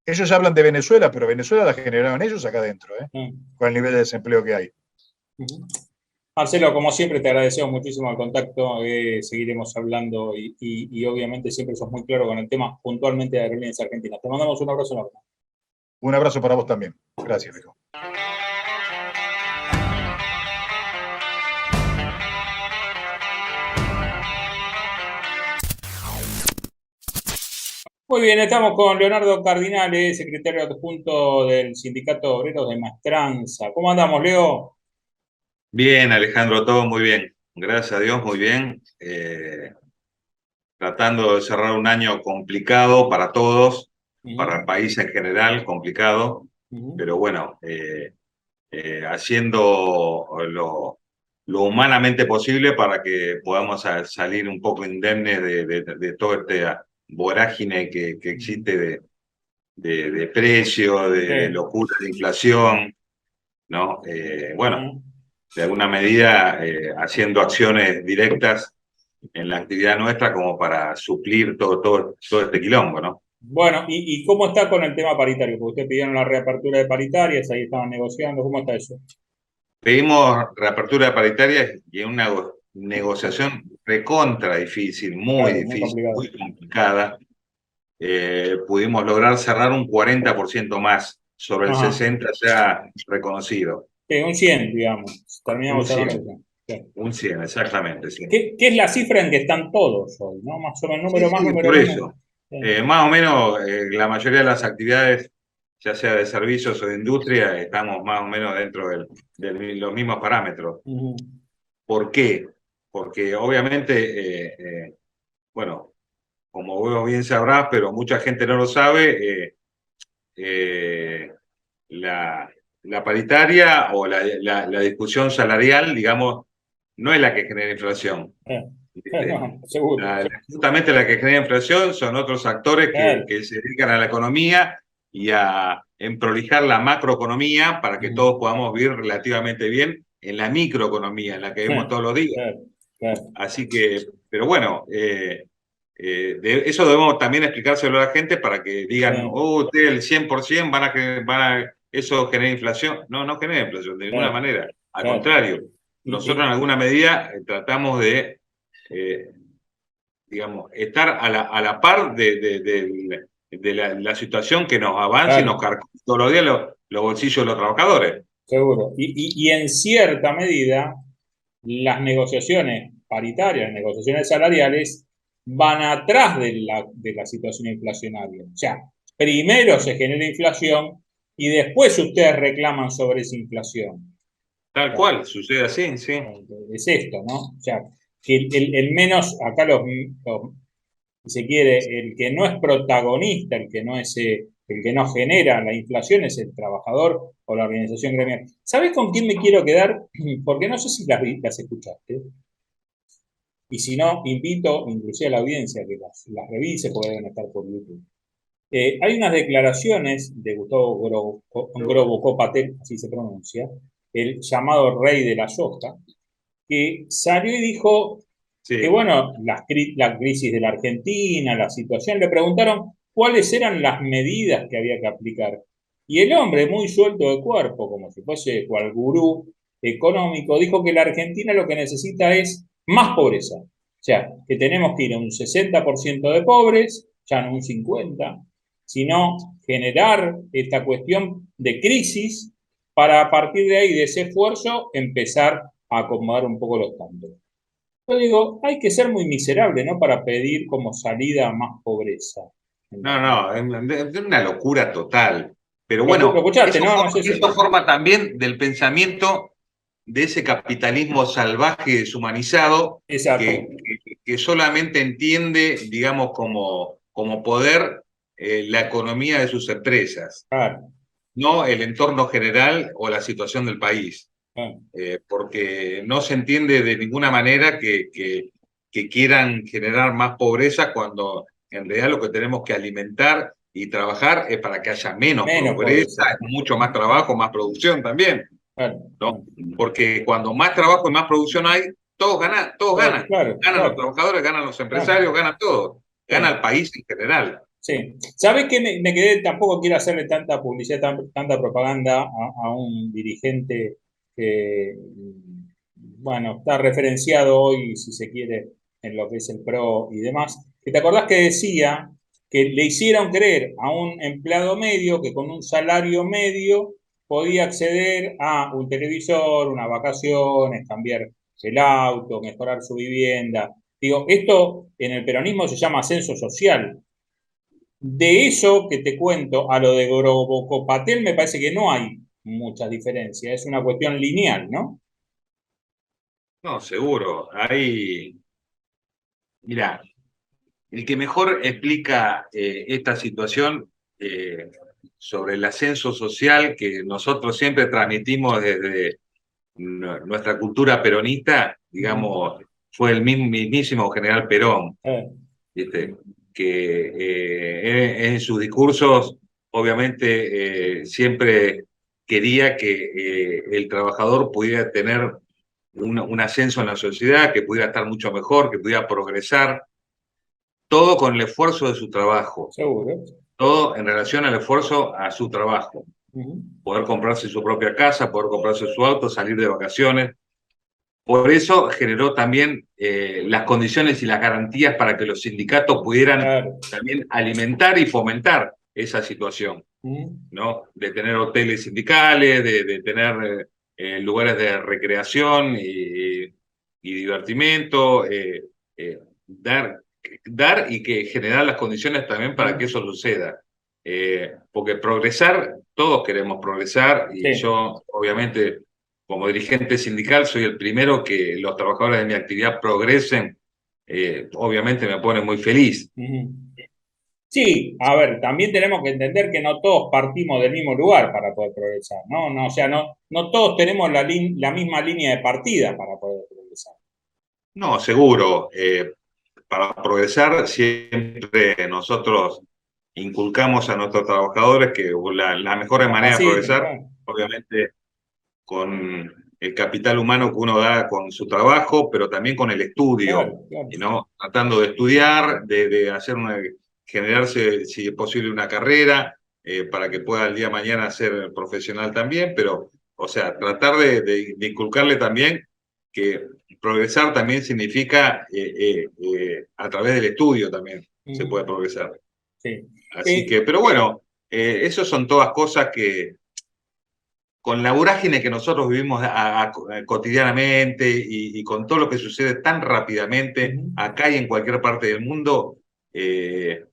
Ellos hablan de Venezuela, pero Venezuela la generaron ellos acá adentro, con el nivel de desempleo que hay. Marcelo, como siempre, te agradecemos muchísimo el contacto. Seguiremos hablando y obviamente siempre sos muy claro con el tema puntualmente de Aerolíneas Argentinas. Te mandamos un abrazo enorme. Un abrazo para vos también. Gracias, viejo. Muy bien, estamos con Leonardo Cardinale, secretario adjunto del Sindicato de Obreros de Maestranza. ¿Cómo andamos, Leo? Bien, Alejandro, todo muy bien. Gracias a Dios, muy bien. Tratando de cerrar un año complicado para todos, para el país en general, complicado, pero bueno, haciendo lo humanamente posible para que podamos salir un poco indemnes de toda esta vorágine que existe de precio, de locura de inflación, ¿no? Bueno, de alguna medida haciendo acciones directas en la actividad nuestra como para suplir todo este quilombo, ¿no? Bueno, ¿y cómo está con el tema paritario? Porque ustedes pidieron la reapertura de paritarias, ahí estaban negociando, ¿cómo está eso? Pedimos reapertura de paritarias y en una negociación recontra difícil, muy difícil, muy complicada, pudimos lograr cerrar un 40% más sobre el 60% ya reconocido. Un 100, digamos. Terminamos cerrando. Un 100, exactamente. Sí. ¿Qué es la cifra en que están todos hoy? ¿No? Más o menos, número más, número por menos. eso. Más o menos la mayoría de las actividades, ya sea de servicios o de industria, estamos más o menos dentro de los mismos parámetros. ¿Por qué? Porque obviamente, bueno, como vos bien sabrás, pero mucha gente no lo sabe, la paritaria o la discusión salarial, digamos, no es la que genera inflación. Seguro. Justamente la que genera inflación son otros actores que se dedican a la economía y a prolijar la macroeconomía para que todos podamos vivir relativamente bien en la microeconomía, en la que vemos todos los días. Así que, pero bueno, eso debemos también explicárselo a la gente para que digan, ustedes el 100% eso genera inflación. No genera inflación de ninguna manera. Al contrario, nosotros en alguna medida tratamos de, digamos, estar a la par de la situación que nos avanza y nos carga todos los días los bolsillos de los trabajadores. Seguro. Y en cierta medida, las negociaciones paritarias, negociaciones salariales, van atrás de la situación inflacionaria. O sea, primero se genera inflación y después ustedes reclaman sobre esa inflación. Tal cual, sucede así, sí. Es esto, ¿no? O sea, que el menos, acá si se quiere, el que no es protagonista, el que no es el que no genera la inflación es el trabajador o la organización gremial. ¿Sabes con quién me quiero quedar? Porque no sé si las escuchaste. Y si no, invito inclusive a la audiencia que las revise porque deben estar por YouTube. Hay unas declaraciones de Gustavo Grobo Copatel, así se pronuncia, el llamado rey de la soja, que salió y dijo que, bueno, la crisis de la Argentina, la situación, le preguntaron cuáles eran las medidas que había que aplicar. Y el hombre, muy suelto de cuerpo, como si fuese cual gurú económico, dijo que la Argentina lo que necesita es más pobreza. O sea, que tenemos que ir a un 60% de pobres, ya no un 50%, sino generar esta cuestión de crisis para a partir de ahí, de ese esfuerzo, empezar a acomodar un poco los tantos. Yo digo, hay que ser muy miserable, ¿no? Para pedir como salida más pobreza. No, es una locura total. Pero bueno, lo escuchaste, ¿no? No sé esto forma también del pensamiento de ese capitalismo salvaje, deshumanizado, que solamente entiende, digamos, como poder la economía de sus empresas, no el entorno general o la situación del país. Porque no se entiende de ninguna manera que quieran generar más pobreza cuando en realidad lo que tenemos que alimentar y trabajar es para que haya menos pobreza, mucho más trabajo, más producción también. ¿No? Porque cuando más trabajo y más producción hay, todos ganan. Ganan los trabajadores, ganan los empresarios, ganan todos. Gana el país en general. Sí. ¿Sabes qué? Me quedé, tampoco quiero hacerle tanta publicidad, tanta propaganda a un dirigente que, bueno, está referenciado hoy, si se quiere, en lo que es el PRO y demás. Que te acordás que decía que le hicieron creer a un empleado medio que con un salario medio podía acceder a un televisor, unas vacaciones, cambiar el auto, mejorar su vivienda. Digo, esto en el peronismo se llama ascenso social. De eso que te cuento a lo de Grobocopatel me parece que no hay mucha diferencia, es una cuestión lineal, ¿no? No, seguro. Mirá, el que mejor explica esta situación sobre el ascenso social que nosotros siempre transmitimos desde nuestra cultura peronista, digamos, fue el mismísimo general Perón, ¿viste? Que en sus discursos, obviamente, siempre quería que el trabajador pudiera tener un ascenso en la sociedad, que pudiera estar mucho mejor, que pudiera progresar, todo con el esfuerzo de su trabajo. Seguro. Todo en relación al esfuerzo a su trabajo. Poder comprarse su propia casa, poder comprarse su auto, salir de vacaciones. Por eso generó también las condiciones y las garantías para que los sindicatos pudieran también alimentar y fomentar esa situación, ¿no? De tener hoteles sindicales, de tener lugares de recreación y divertimento, dar y que generar las condiciones también para que eso suceda. Porque progresar, todos queremos progresar, y yo, obviamente, como dirigente sindical, soy el primero que los trabajadores de mi actividad progresen. Obviamente me pone muy feliz. Sí, a ver, también tenemos que entender que no todos partimos del mismo lugar para poder progresar, ¿no? O sea, no todos tenemos la misma línea de partida para poder progresar. No, seguro. Para progresar siempre nosotros inculcamos a nuestros trabajadores que la mejor manera de progresar, obviamente, con el capital humano que uno da con su trabajo, pero también con el estudio, ¿no? Tratando de estudiar, de hacer generarse, si es posible, una carrera, para que pueda el día de mañana ser profesional también, pero, o sea, tratar de inculcarle también que progresar también significa a través del estudio también se puede progresar. Sí. Así que, pero bueno, eso son todas cosas que con la vorágine que nosotros vivimos cotidianamente y con todo lo que sucede tan rápidamente acá y en cualquier parte del mundo, es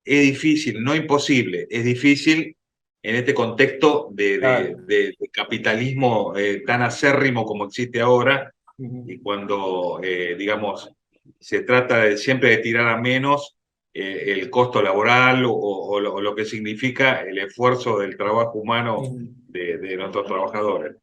difícil, no imposible, es difícil en este contexto de capitalismo tan acérrimo como existe ahora, y cuando, digamos, se trata siempre de tirar a menos el costo laboral o lo que significa el esfuerzo del trabajo humano de nuestros trabajadores.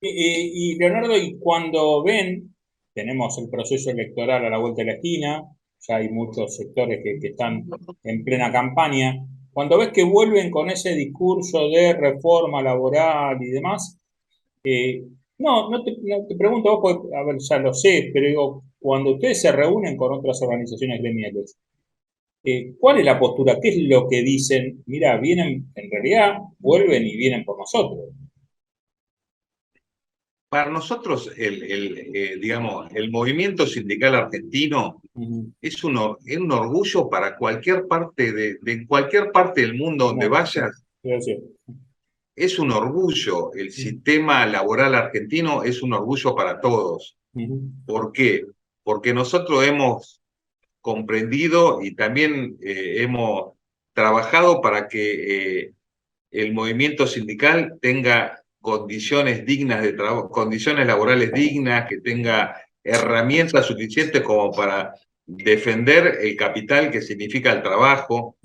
Y Leonardo, y cuando ven, tenemos el proceso electoral a la vuelta de la esquina, ya hay muchos sectores que están en plena campaña, cuando ves que vuelven con ese discurso de reforma laboral y demás, no te pregunto vos, porque, a ver, ya lo sé, pero digo, cuando ustedes se reúnen con otras organizaciones gremiales, ¿cuál es la postura? ¿Qué es lo que dicen? Mira, vienen, en realidad, vuelven y vienen por nosotros. Para nosotros, digamos, el movimiento sindical argentino es un orgullo para cualquier parte de cualquier parte del mundo donde vayas. Es un orgullo. El sistema laboral argentino es un orgullo para todos. ¿Por qué? Porque nosotros hemos comprendido y también hemos trabajado para que el movimiento sindical tenga condiciones dignas de trabajo, condiciones laborales dignas, que tenga herramientas suficientes como para defender el capital que significa el trabajo.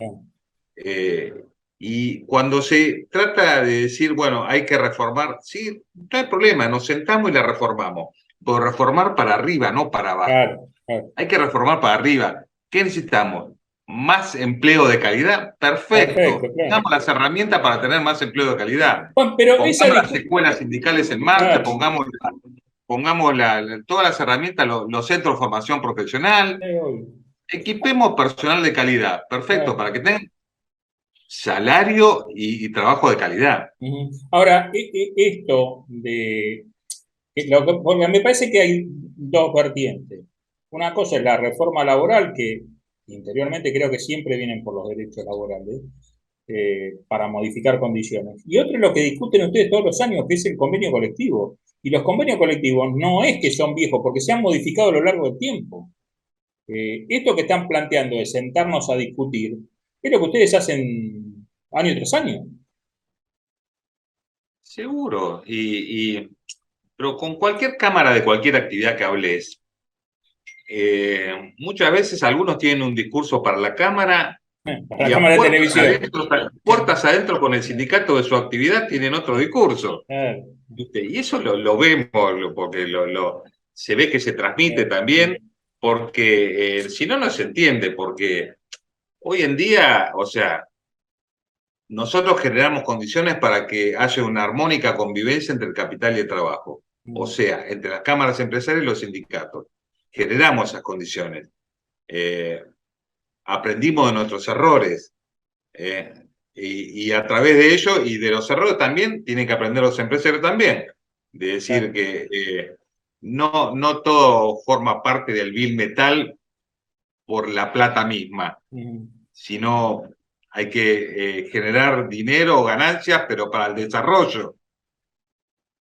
Y cuando se trata de decir, bueno, hay que reformar, sí, no hay problema, nos sentamos y la reformamos. Pero reformar para arriba, no para abajo. Hay que reformar para arriba. ¿Qué necesitamos? ¿Más empleo de calidad? Perfecto. Damos las herramientas para tener más empleo de calidad. Bueno, pero pongamos las escuelas sindicales en marcha, pongamos todas las herramientas, los centros de formación profesional, equipemos personal de calidad. Perfecto, para que tengan salario y trabajo de calidad. Ahora, esto de... Porque me parece que hay dos vertientes. Una cosa es la reforma laboral, que interiormente creo que siempre vienen por los derechos laborales, para modificar condiciones. Y otro es lo que discuten ustedes todos los años, que es el convenio colectivo. Y los convenios colectivos no es que son viejos, porque se han modificado a lo largo del tiempo. Esto que están planteando de sentarnos a discutir, es lo que ustedes hacen año tras año. Seguro. Pero con cualquier cámara de cualquier actividad que hables, muchas veces algunos tienen un discurso para la cámara para la cámara de televisión. Puertas adentro con el sindicato de su actividad tienen otro discurso. Y eso lo vemos, porque se ve que se transmite también, porque si no, no se entiende, porque hoy en día, o sea, nosotros generamos condiciones para que haya una armónica convivencia entre el capital y el trabajo. O sea, entre las cámaras empresariales y los sindicatos. Generamos esas condiciones. Aprendimos de nuestros errores. Y a través de ello y de los errores también tienen que aprender los empresarios también. De decir que no todo forma parte del bill metal por la plata misma, sino hay que generar dinero o ganancias, pero para el desarrollo,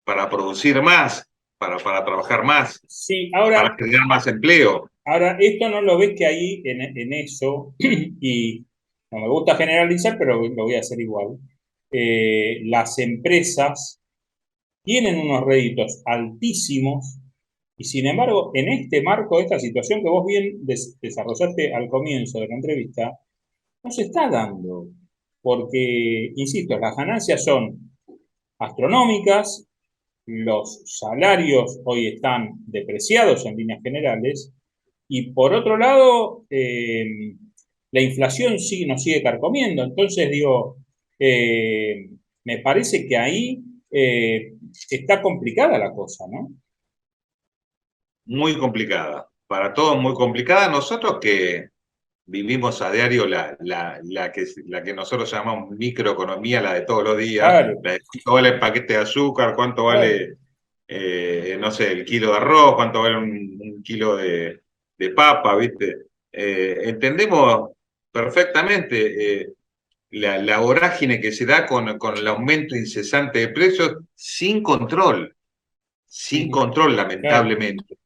para producir más, para trabajar más, sí, ahora, para generar más empleo. Ahora, esto no lo ves que ahí en eso, y no me gusta generalizar, pero lo voy a hacer igual. Las empresas tienen unos réditos altísimos y sin embargo, en este marco, esta situación que vos bien desarrollaste al comienzo de la entrevista, no se está dando. Porque, insisto, las ganancias son astronómicas, los salarios hoy están depreciados en líneas generales, y por otro lado, la inflación nos sigue carcomiendo. Entonces, digo, me parece que ahí está complicada la cosa, ¿no? Muy complicada. Para todos muy complicada. Nosotros que vivimos a diario la que nosotros llamamos microeconomía, la de todos los días, claro. La de cuánto vale el paquete de azúcar, cuánto vale, no sé, el kilo de arroz, cuánto vale un kilo de papa, ¿viste? Entendemos perfectamente la vorágine que se da con el aumento incesante de precios sin control, lamentablemente.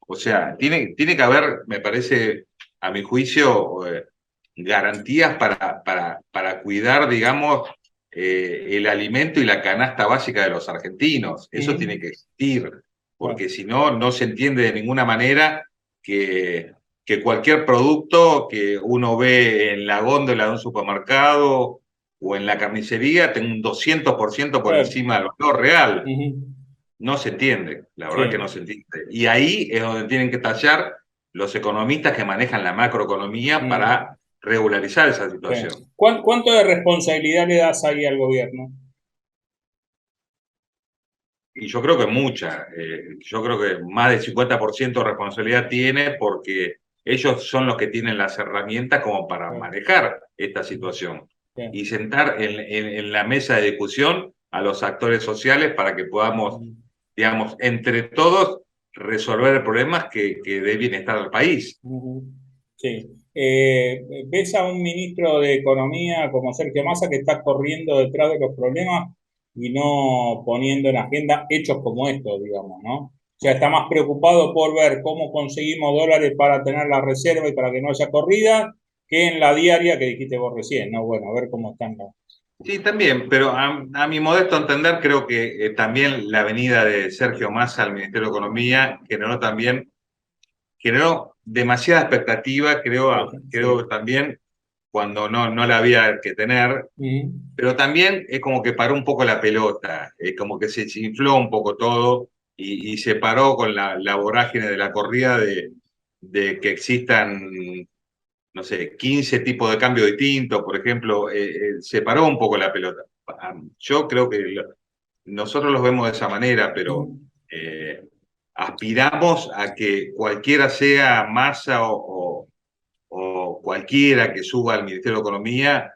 O sea, tiene que haber, me parece, a mi juicio, garantías para cuidar, digamos, el alimento y la canasta básica de los argentinos. Eso tiene que existir, porque si no, no se entiende de ninguna manera que cualquier producto que uno ve en la góndola de un supermercado o en la carnicería tenga un 200% por encima del valor real. No se entiende, la verdad que no se entiende. Y ahí es donde tienen que tallar los economistas que manejan la macroeconomía para regularizar esa situación. ¿Cuánto de responsabilidad le das ahí al gobierno? Y yo creo que mucha. Yo creo que más del 50% de responsabilidad tiene, porque ellos son los que tienen las herramientas como para manejar esta situación. Y sentar en la mesa de discusión a los actores sociales para que podamos, digamos, entre todos resolver problemas que dé bienestar al país. Sí. ¿Ves a un ministro de Economía como Sergio Massa que está corriendo detrás de los problemas y no poniendo en agenda hechos como estos, digamos, ¿no? O sea, está más preocupado por ver cómo conseguimos dólares para tener la reserva y para que no haya corrida, que en la diaria que dijiste vos recién, ¿no? Bueno, a ver cómo están los... Sí, también, pero a mi modesto entender, creo que también la venida de Sergio Massa al Ministerio de Economía generó demasiada expectativa, creo también, cuando no la había que tener, pero también es como que paró un poco la pelota, como que se infló un poco todo y se paró con la vorágine de la corrida de que existan, no sé, 15 tipos de cambio distintos, por ejemplo. Se paró un poco la pelota. Yo creo que nosotros los vemos de esa manera, pero aspiramos a que cualquiera sea Massa o cualquiera que suba al Ministerio de Economía,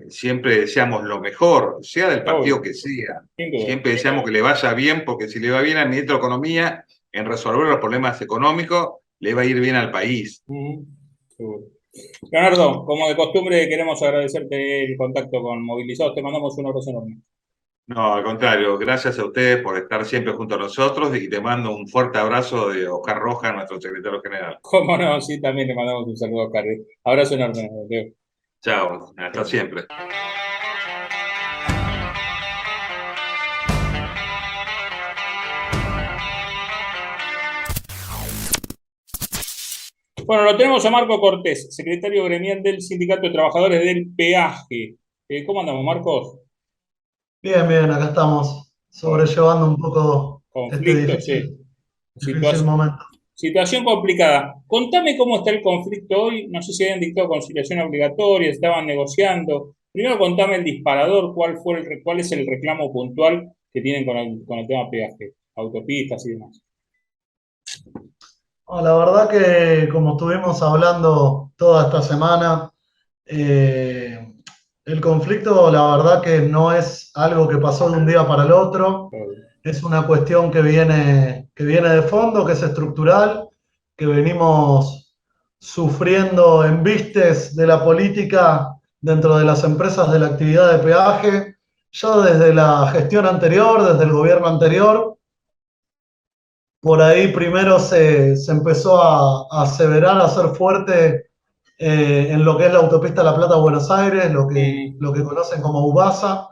siempre deseamos lo mejor, sea del partido que sea. Siempre deseamos que le vaya bien, porque si le va bien al Ministro de Economía en resolver los problemas económicos, le va a ir bien al país. Leonardo, como de costumbre, queremos agradecerte el contacto con Movilizados. Te mandamos un abrazo enorme. No, al contrario, gracias a ustedes por estar siempre junto a nosotros, y te mando un fuerte abrazo de Oscar Roja, nuestro secretario general. Cómo no, sí, también le mandamos un saludo a Oscar. Abrazo enorme, Leo. Chao, hasta siempre. Bueno, lo tenemos a Marco Cortés, secretario gremial del Sindicato de Trabajadores del Peaje. ¿Cómo andamos, Marcos? Bien, bien, acá estamos sobrellevando un poco conflicto, difícil momento. Situación complicada. Contame cómo está el conflicto hoy. No sé si habían dictado conciliación obligatoria, estaban negociando. Primero contame el disparador, cuál es el reclamo puntual que tienen con el tema peaje, autopistas y demás. La verdad que, como estuvimos hablando toda esta semana, el conflicto, la verdad que no es algo que pasó de un día para el otro. Es una cuestión que viene de fondo, que es estructural, que venimos sufriendo embistes de la política dentro de las empresas de la actividad de peaje, ya desde la gestión anterior, desde el gobierno anterior. Por ahí primero se empezó a aseverar, a hacer fuerte en lo que es la autopista La Plata-Buenos Aires, lo que conocen como UBASA.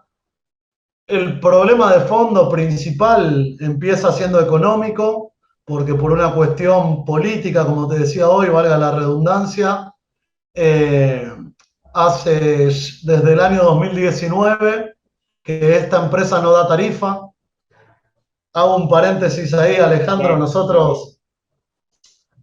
El problema de fondo principal empieza siendo económico, porque por una cuestión política, como te decía hoy, valga la redundancia, desde el año 2019 que esta empresa no da tarifa. Hago un paréntesis ahí, Alejandro, nosotros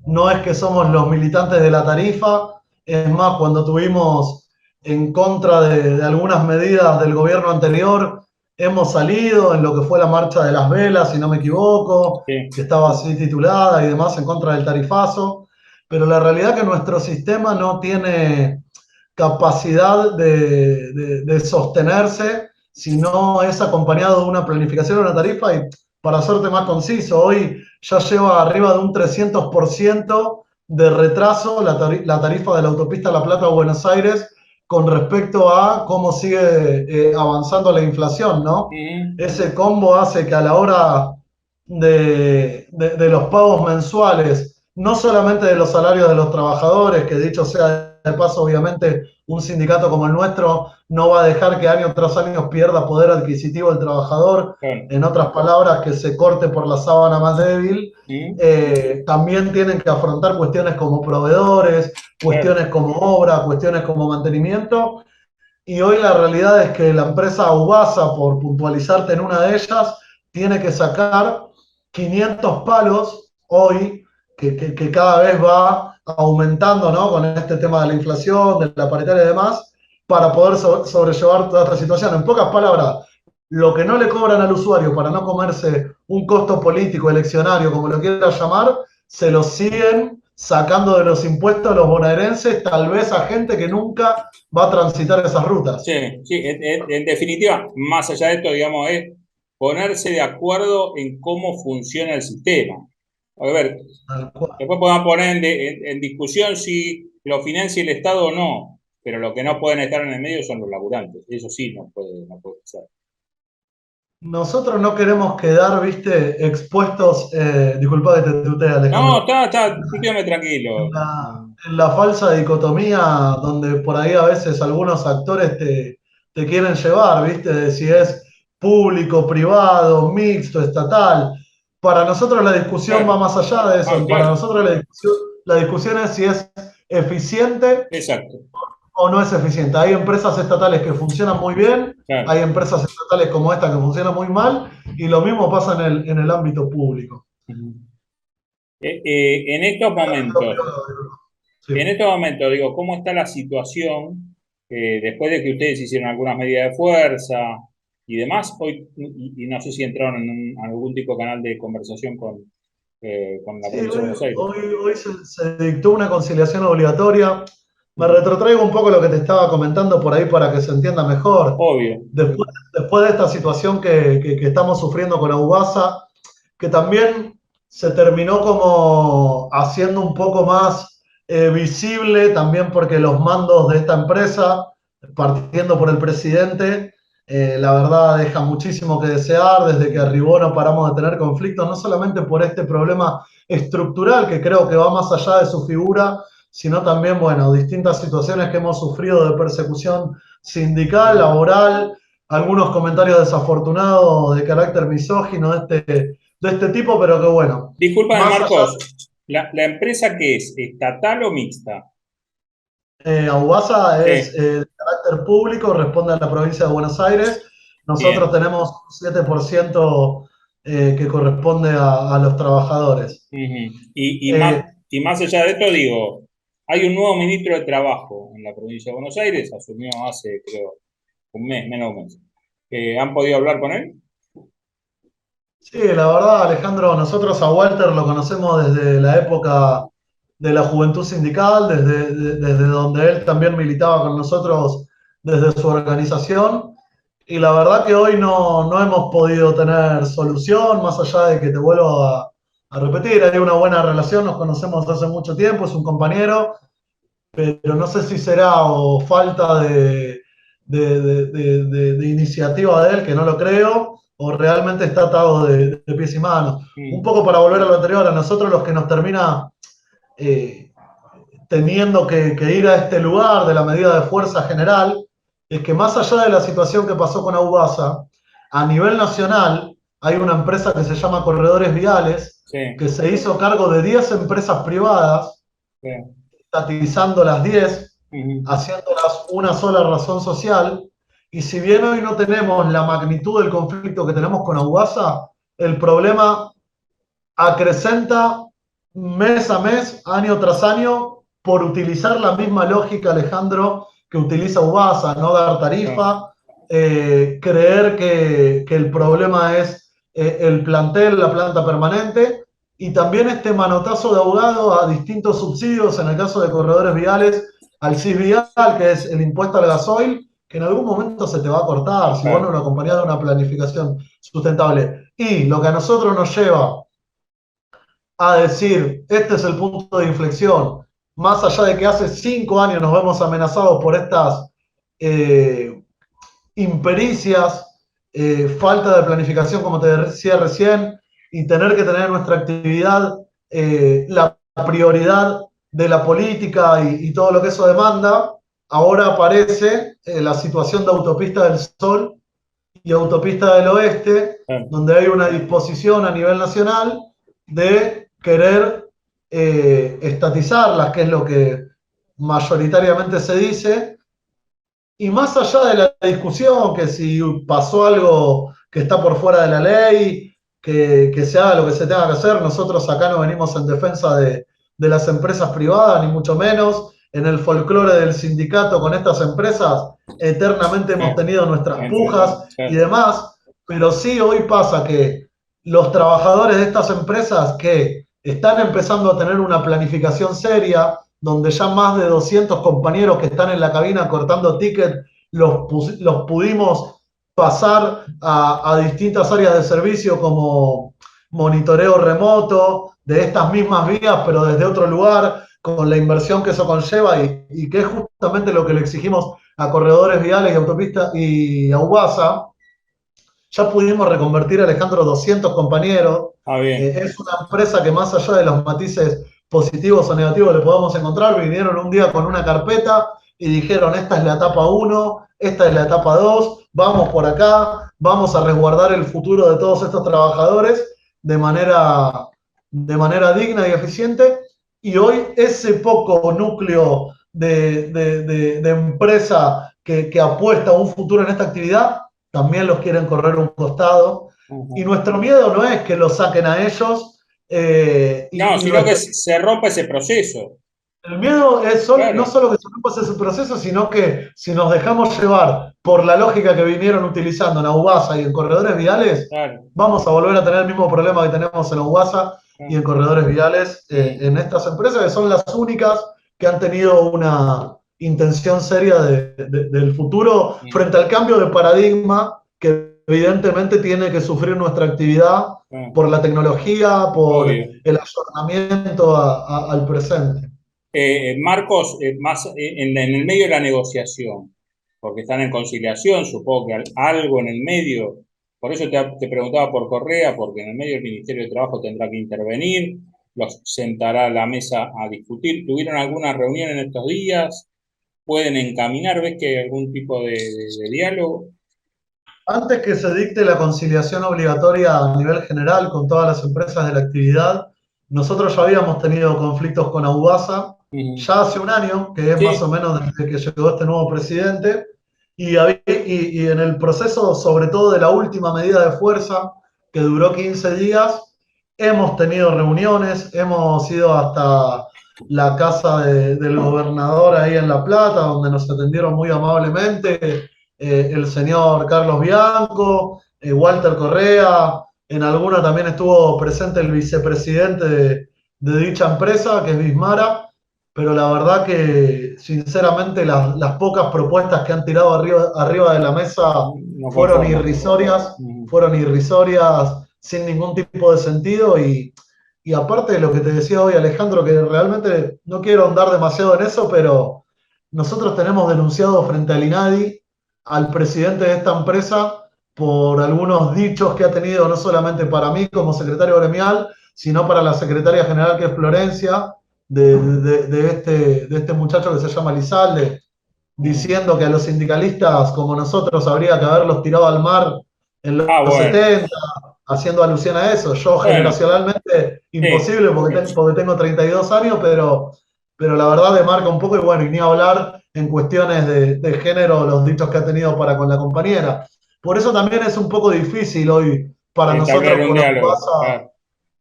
no es que somos los militantes de la tarifa, es más, cuando tuvimos en contra de algunas medidas del gobierno anterior, hemos salido en lo que fue la marcha de las velas, si no me equivoco, que estaba así titulada y demás, en contra del tarifazo, pero la realidad es que nuestro sistema no tiene capacidad de sostenerse si no es acompañado de una planificación de una tarifa. Y para hacerte más conciso, hoy ya lleva arriba de un 300% de retraso la tarifa de la autopista La Plata-Buenos Aires con respecto a cómo sigue avanzando la inflación, ¿no? Ese combo hace que a la hora de los pagos mensuales, no solamente de los salarios de los trabajadores, que dicho sea de paso, obviamente un sindicato como el nuestro no va a dejar que año tras año pierda poder adquisitivo el trabajador, en otras palabras, que se corte por la sábana más débil. También tienen que afrontar cuestiones como proveedores, cuestiones como obra, cuestiones como mantenimiento, y hoy la realidad es que la empresa Aubasa, por puntualizarte en una de ellas, tiene que sacar 500 palos hoy, que cada vez va aumentando, ¿no? Con este tema de la inflación, de la paritaria y demás, para poder sobrellevar toda esta situación. En pocas palabras, lo que no le cobran al usuario para no comerse un costo político, eleccionario, como lo quieras llamar, se lo siguen sacando de los impuestos a los bonaerenses, tal vez a gente que nunca va a transitar esas rutas. Sí, sí, en definitiva, más allá de esto, digamos, es ponerse de acuerdo en cómo funciona el sistema. A ver, después podemos poner en discusión si lo financia el Estado o no, pero lo que no pueden estar en el medio son los laburantes. Eso sí no puede ser. Nosotros no queremos quedar, viste, expuestos, disculpa que te tutee, Alejandro. No, está, quédame tranquilo. En la falsa dicotomía donde por ahí a veces algunos actores te quieren llevar, viste, de si es público, privado, mixto, estatal. Para nosotros la discusión va más allá de eso. Para nosotros la discusión es si es eficiente. Exacto. O no es eficiente. Hay empresas estatales que funcionan muy bien, hay empresas estatales como esta que funcionan muy mal, y lo mismo pasa en el ámbito público. En estos momentos, digo, ¿cómo está la situación después de que ustedes hicieron algunas medidas de fuerza y demás? Hoy, y no sé si entraron en algún tipo de canal de conversación con la provincia de Buenos Aires. Hoy se dictó una conciliación obligatoria. Me retrotraigo un poco lo que te estaba comentando por ahí para que se entienda mejor. Obvio. Después de esta situación que estamos sufriendo con Aubasa, que también se terminó como haciendo un poco más visible, también porque los mandos de esta empresa, partiendo por el presidente, la verdad deja muchísimo que desear. Desde que arribó no paramos de tener conflictos, no solamente por este problema estructural, que creo que va más allá de su figura, sino también, bueno, distintas situaciones que hemos sufrido de persecución sindical, laboral, algunos comentarios desafortunados de carácter misógino de este tipo, pero que bueno. Disculpa, Marcos, ¿la empresa qué es? ¿Estatal o mixta? Aubasa es de carácter público, responde a la provincia de Buenos Aires. Nosotros tenemos un 7% que corresponde a los trabajadores. Y más allá de esto, digo, hay un nuevo ministro de Trabajo en la provincia de Buenos Aires, asumió hace, creo, un mes, menos de un mes. ¿Han podido hablar con él? Sí, la verdad, Alejandro, nosotros a Walter lo conocemos desde la época de la juventud sindical, desde donde él también militaba con nosotros desde su organización, y la verdad que hoy no hemos podido tener solución, más allá de que te vuelvo a repetir, hay una buena relación, nos conocemos hace mucho tiempo, es un compañero, pero no sé si será o falta de iniciativa de él, que no lo creo, o realmente está atado de pies y manos. Un poco para volver a lo anterior, a nosotros los que nos termina teniendo que ir a este lugar de la medida de fuerza general, es que más allá de la situación que pasó con Aubasa, a nivel nacional hay una empresa que se llama Corredores Viales, que se hizo cargo de 10 empresas privadas, estatizando las 10, haciéndolas una sola razón social, y si bien hoy no tenemos la magnitud del conflicto que tenemos con Aubasa, el problema acrecenta mes a mes, año tras año, por utilizar la misma lógica, Alejandro, que utiliza Aubasa, no dar tarifa, creer que el problema es el plantel, la planta permanente, y también este manotazo de ahogado a distintos subsidios, en el caso de Corredores Viales, al CIS Vial, que es el impuesto al gasoil, que en algún momento se te va a cortar, si vos no lo acompañás de una planificación sustentable. Y lo que a nosotros nos lleva a decir, este es el punto de inflexión, más allá de que hace 5 años nos vemos amenazados por estas impericias, falta de planificación, como te decía recién, y tener que tener en nuestra actividad la prioridad de la política y todo lo que eso demanda, ahora aparece la situación de Autopista del Sol y Autopista del Oeste, donde hay una disposición a nivel nacional de querer estatizarlas, que es lo que mayoritariamente se dice, y más allá de la discusión, que si pasó algo que está por fuera de la ley, que se haga lo que se tenga que hacer, nosotros acá no venimos en defensa de las empresas privadas, ni mucho menos. En el folclore del sindicato con estas empresas, eternamente hemos tenido nuestras pujas y demás, pero sí hoy pasa que los trabajadores de estas empresas que están empezando a tener una planificación seria, donde ya más de 200 compañeros que están en la cabina cortando tickets los pudimos pasar a distintas áreas de servicio como monitoreo remoto de estas mismas vías, pero desde otro lugar, con la inversión que eso conlleva y que es justamente lo que le exigimos a corredores viales y autopistas y a UBASA. Ya pudimos reconvertir, Alejandro, 200 compañeros. Es una empresa que más allá de los matices positivos o negativos que le podamos encontrar, vinieron un día con una carpeta y dijeron, esta es la etapa 1, esta es la etapa 2, vamos por acá, vamos a resguardar el futuro de todos estos trabajadores de manera digna y eficiente. Y hoy ese poco núcleo de empresa que apuesta a un futuro en esta actividad, también los quieren correr un costado. Y nuestro miedo no es que los saquen a ellos. Sino que se rompa ese proceso. El miedo es no solo que se rompa ese proceso, sino que si nos dejamos llevar por la lógica que vinieron utilizando en UBASA y en corredores viales, vamos a volver a tener el mismo problema que tenemos en UBASA y en corredores viales en estas empresas, que son las únicas que han tenido una intención seria del futuro frente al cambio de paradigma que evidentemente tiene que sufrir nuestra actividad por la tecnología, por el ayornamiento al presente. Marcos, más en el medio de la negociación, porque están en conciliación, supongo que algo en el medio, por eso te preguntaba por Correa, porque en el medio el Ministerio de Trabajo tendrá que intervenir, los sentará a la mesa a discutir. ¿Tuvieron alguna reunión en estos días? ¿Pueden encaminar? ¿Ves que hay algún tipo de diálogo? Antes que se dicte la conciliación obligatoria a nivel general con todas las empresas de la actividad, nosotros ya habíamos tenido conflictos con AUBASA, ya hace un año, que es más o menos desde que llegó este nuevo presidente, y en el proceso, sobre todo de la última medida de fuerza, que duró 15 días, hemos tenido reuniones, hemos ido hasta la casa del gobernador ahí en La Plata, donde nos atendieron muy amablemente, el señor Carlos Bianco, Walter Correa, en alguna también estuvo presente el vicepresidente de dicha empresa, que es Bismara, pero la verdad que sinceramente las pocas propuestas que han tirado arriba de la mesa fueron irrisorias sin ningún tipo de sentido y aparte de lo que te decía hoy Alejandro, que realmente no quiero ahondar demasiado en eso, pero nosotros tenemos denunciado frente al INADI al presidente de esta empresa por algunos dichos que ha tenido no solamente para mí como secretario gremial, sino para la secretaria general que es Florencia, de este muchacho que se llama Lizalde, diciendo que a los sindicalistas como nosotros habría que haberlos tirado al mar en los 70, haciendo alusión a eso. Yo generacionalmente imposible porque tengo 32 años, pero la verdad me marca un poco y bueno, y ni hablar en cuestiones de género los dichos que ha tenido para con la compañera. Por eso también es un poco difícil hoy para nosotros un diálogo.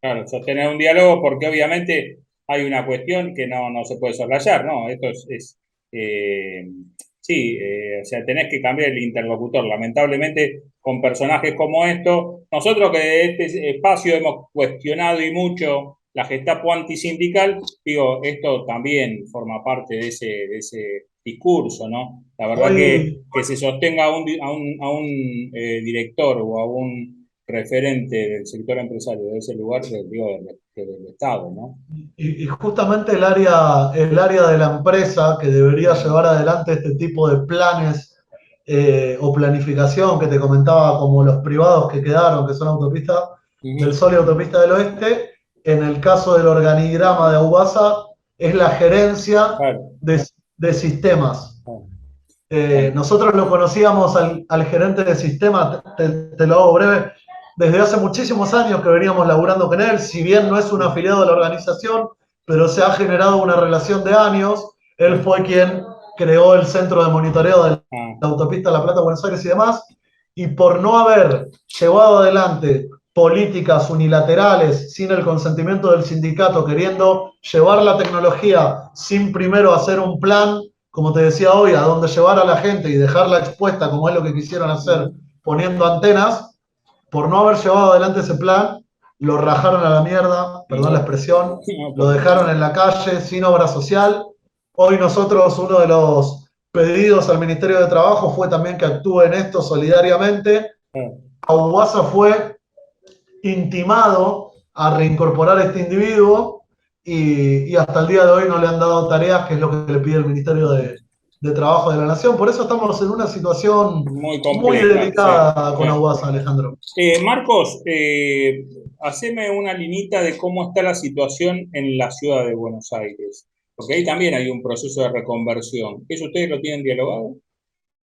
Claro, sostener un diálogo porque obviamente hay una cuestión que no se puede soslayar, ¿no? Esto o sea, tenés que cambiar el interlocutor. Lamentablemente, con personajes como estos, nosotros que de este espacio hemos cuestionado y mucho la Gestapo antisindical, digo, esto también forma parte de ese discurso, ¿no? La verdad que se sostenga a un director o a un referente del sector empresario de ese lugar, digo, del Estado, ¿no? Y justamente el área de la empresa que debería llevar adelante este tipo de planes o planificación que te comentaba, como los privados que quedaron, que son Autopista del Sol y Autopista del Oeste, en el caso del organigrama de Aubasa, es la gerencia de sistemas. Nosotros lo conocíamos al gerente de sistemas, te lo hago breve, desde hace muchísimos años que veníamos laburando con él, si bien no es un afiliado de la organización, pero se ha generado una relación de años. Él fue quien creó el centro de monitoreo de la autopista La Plata, Buenos Aires y demás, y por no haber llevado adelante políticas unilaterales sin el consentimiento del sindicato, queriendo llevar la tecnología sin primero hacer un plan, como te decía hoy, a donde llevar a la gente y dejarla expuesta, como es lo que quisieron hacer, poniendo antenas, por no haber llevado adelante ese plan, lo rajaron a la mierda, perdón la expresión, lo dejaron en la calle, sin obra social. Hoy nosotros, uno de los pedidos al Ministerio de Trabajo fue también que actúe en esto solidariamente. Aubasa fue intimado a reincorporar a este individuo y hasta el día de hoy no le han dado tareas, que es lo que le pide el Ministerio de Trabajo de la Nación. Por eso estamos en una situación muy delicada con Aubasa, Alejandro. Marcos, haceme una linita de cómo está la situación en la ciudad de Buenos Aires, porque ahí también hay un proceso de reconversión. ¿Eso ustedes lo tienen dialogado?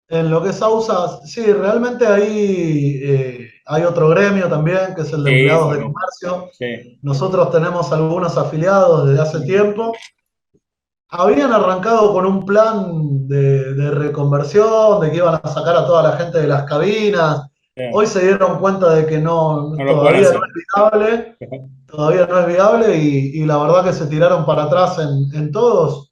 En lo que es AUSA, sí, realmente ahí hay otro gremio también, que es el de empleados de comercio. Sí. Nosotros tenemos algunos afiliados desde hace tiempo. Habían arrancado con un plan de reconversión, de que iban a sacar a toda la gente de las cabinas. Hoy se dieron cuenta de que todavía no es viable, y la verdad que se tiraron para atrás en todos.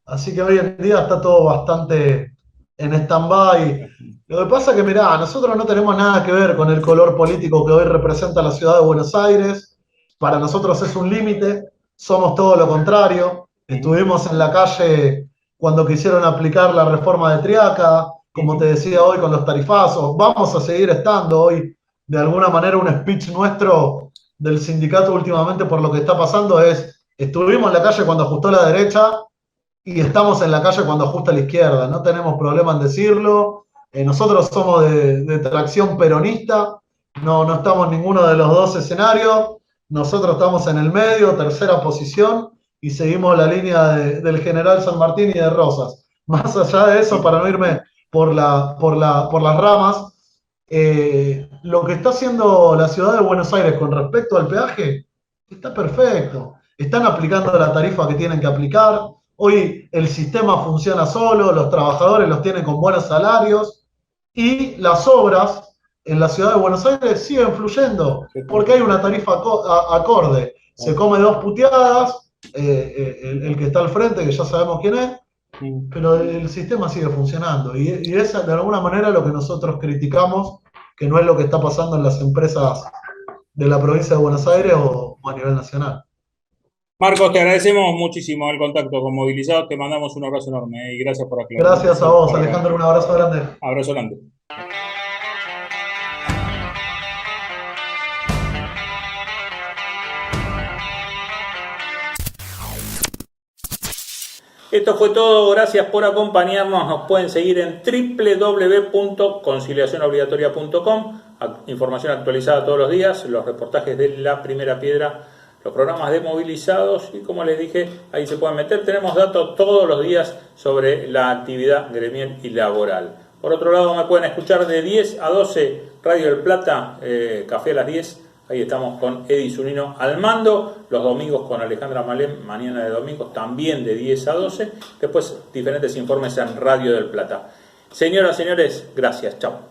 Así que hoy en día está todo bastante en stand-by. Lo que pasa es que, mirá, nosotros no tenemos nada que ver con el color político que hoy representa la ciudad de Buenos Aires. Para nosotros es un límite, somos todo lo contrario. Estuvimos en la calle cuando quisieron aplicar la reforma de Triaca, como te decía hoy, con los tarifazos. Vamos a seguir estando hoy. De alguna manera, un speech nuestro del sindicato últimamente por lo que está pasando es: estuvimos en la calle cuando ajustó la derecha y estamos en la calle cuando ajusta la izquierda. No tenemos problema en decirlo. Nosotros somos de tracción peronista, no estamos en ninguno de los dos escenarios. Nosotros estamos en el medio, tercera posición, y seguimos la línea del general San Martín y de Rosas. Más allá de eso, para no irme por las ramas, lo que está haciendo la ciudad de Buenos Aires con respecto al peaje está perfecto. Están aplicando la tarifa que tienen que aplicar. Hoy el sistema funciona solo, los trabajadores los tienen con buenos salarios, y las obras en la ciudad de Buenos Aires siguen fluyendo porque hay una tarifa acorde. Se come dos puteadas, el que está al frente, que ya sabemos quién es, pero el sistema sigue funcionando, y es de alguna manera lo que nosotros criticamos, que no es lo que está pasando en las empresas de la provincia de Buenos Aires o a nivel nacional. Marcos, te agradecemos muchísimo el contacto con Movilizados, te mandamos un abrazo enorme y gracias por aclarar. Gracias a vos, Alejandro, un abrazo grande. Abrazo grande. Esto fue todo, gracias por acompañarnos. Nos pueden seguir en www.conciliacionobligatoria.com, información actualizada todos los días, los reportajes de La Primera Piedra, los programas de Movilizados, y como les dije, ahí se pueden meter. Tenemos datos todos los días sobre la actividad gremial y laboral. Por otro lado, me pueden escuchar de 10 a 12, Radio del Plata, Café a las 10. Ahí estamos con Edi Zunino al mando. Los domingos con Alejandra Malén, mañana de domingos, también de 10 a 12. Después diferentes informes en Radio del Plata. Señoras, señores, gracias. Chao.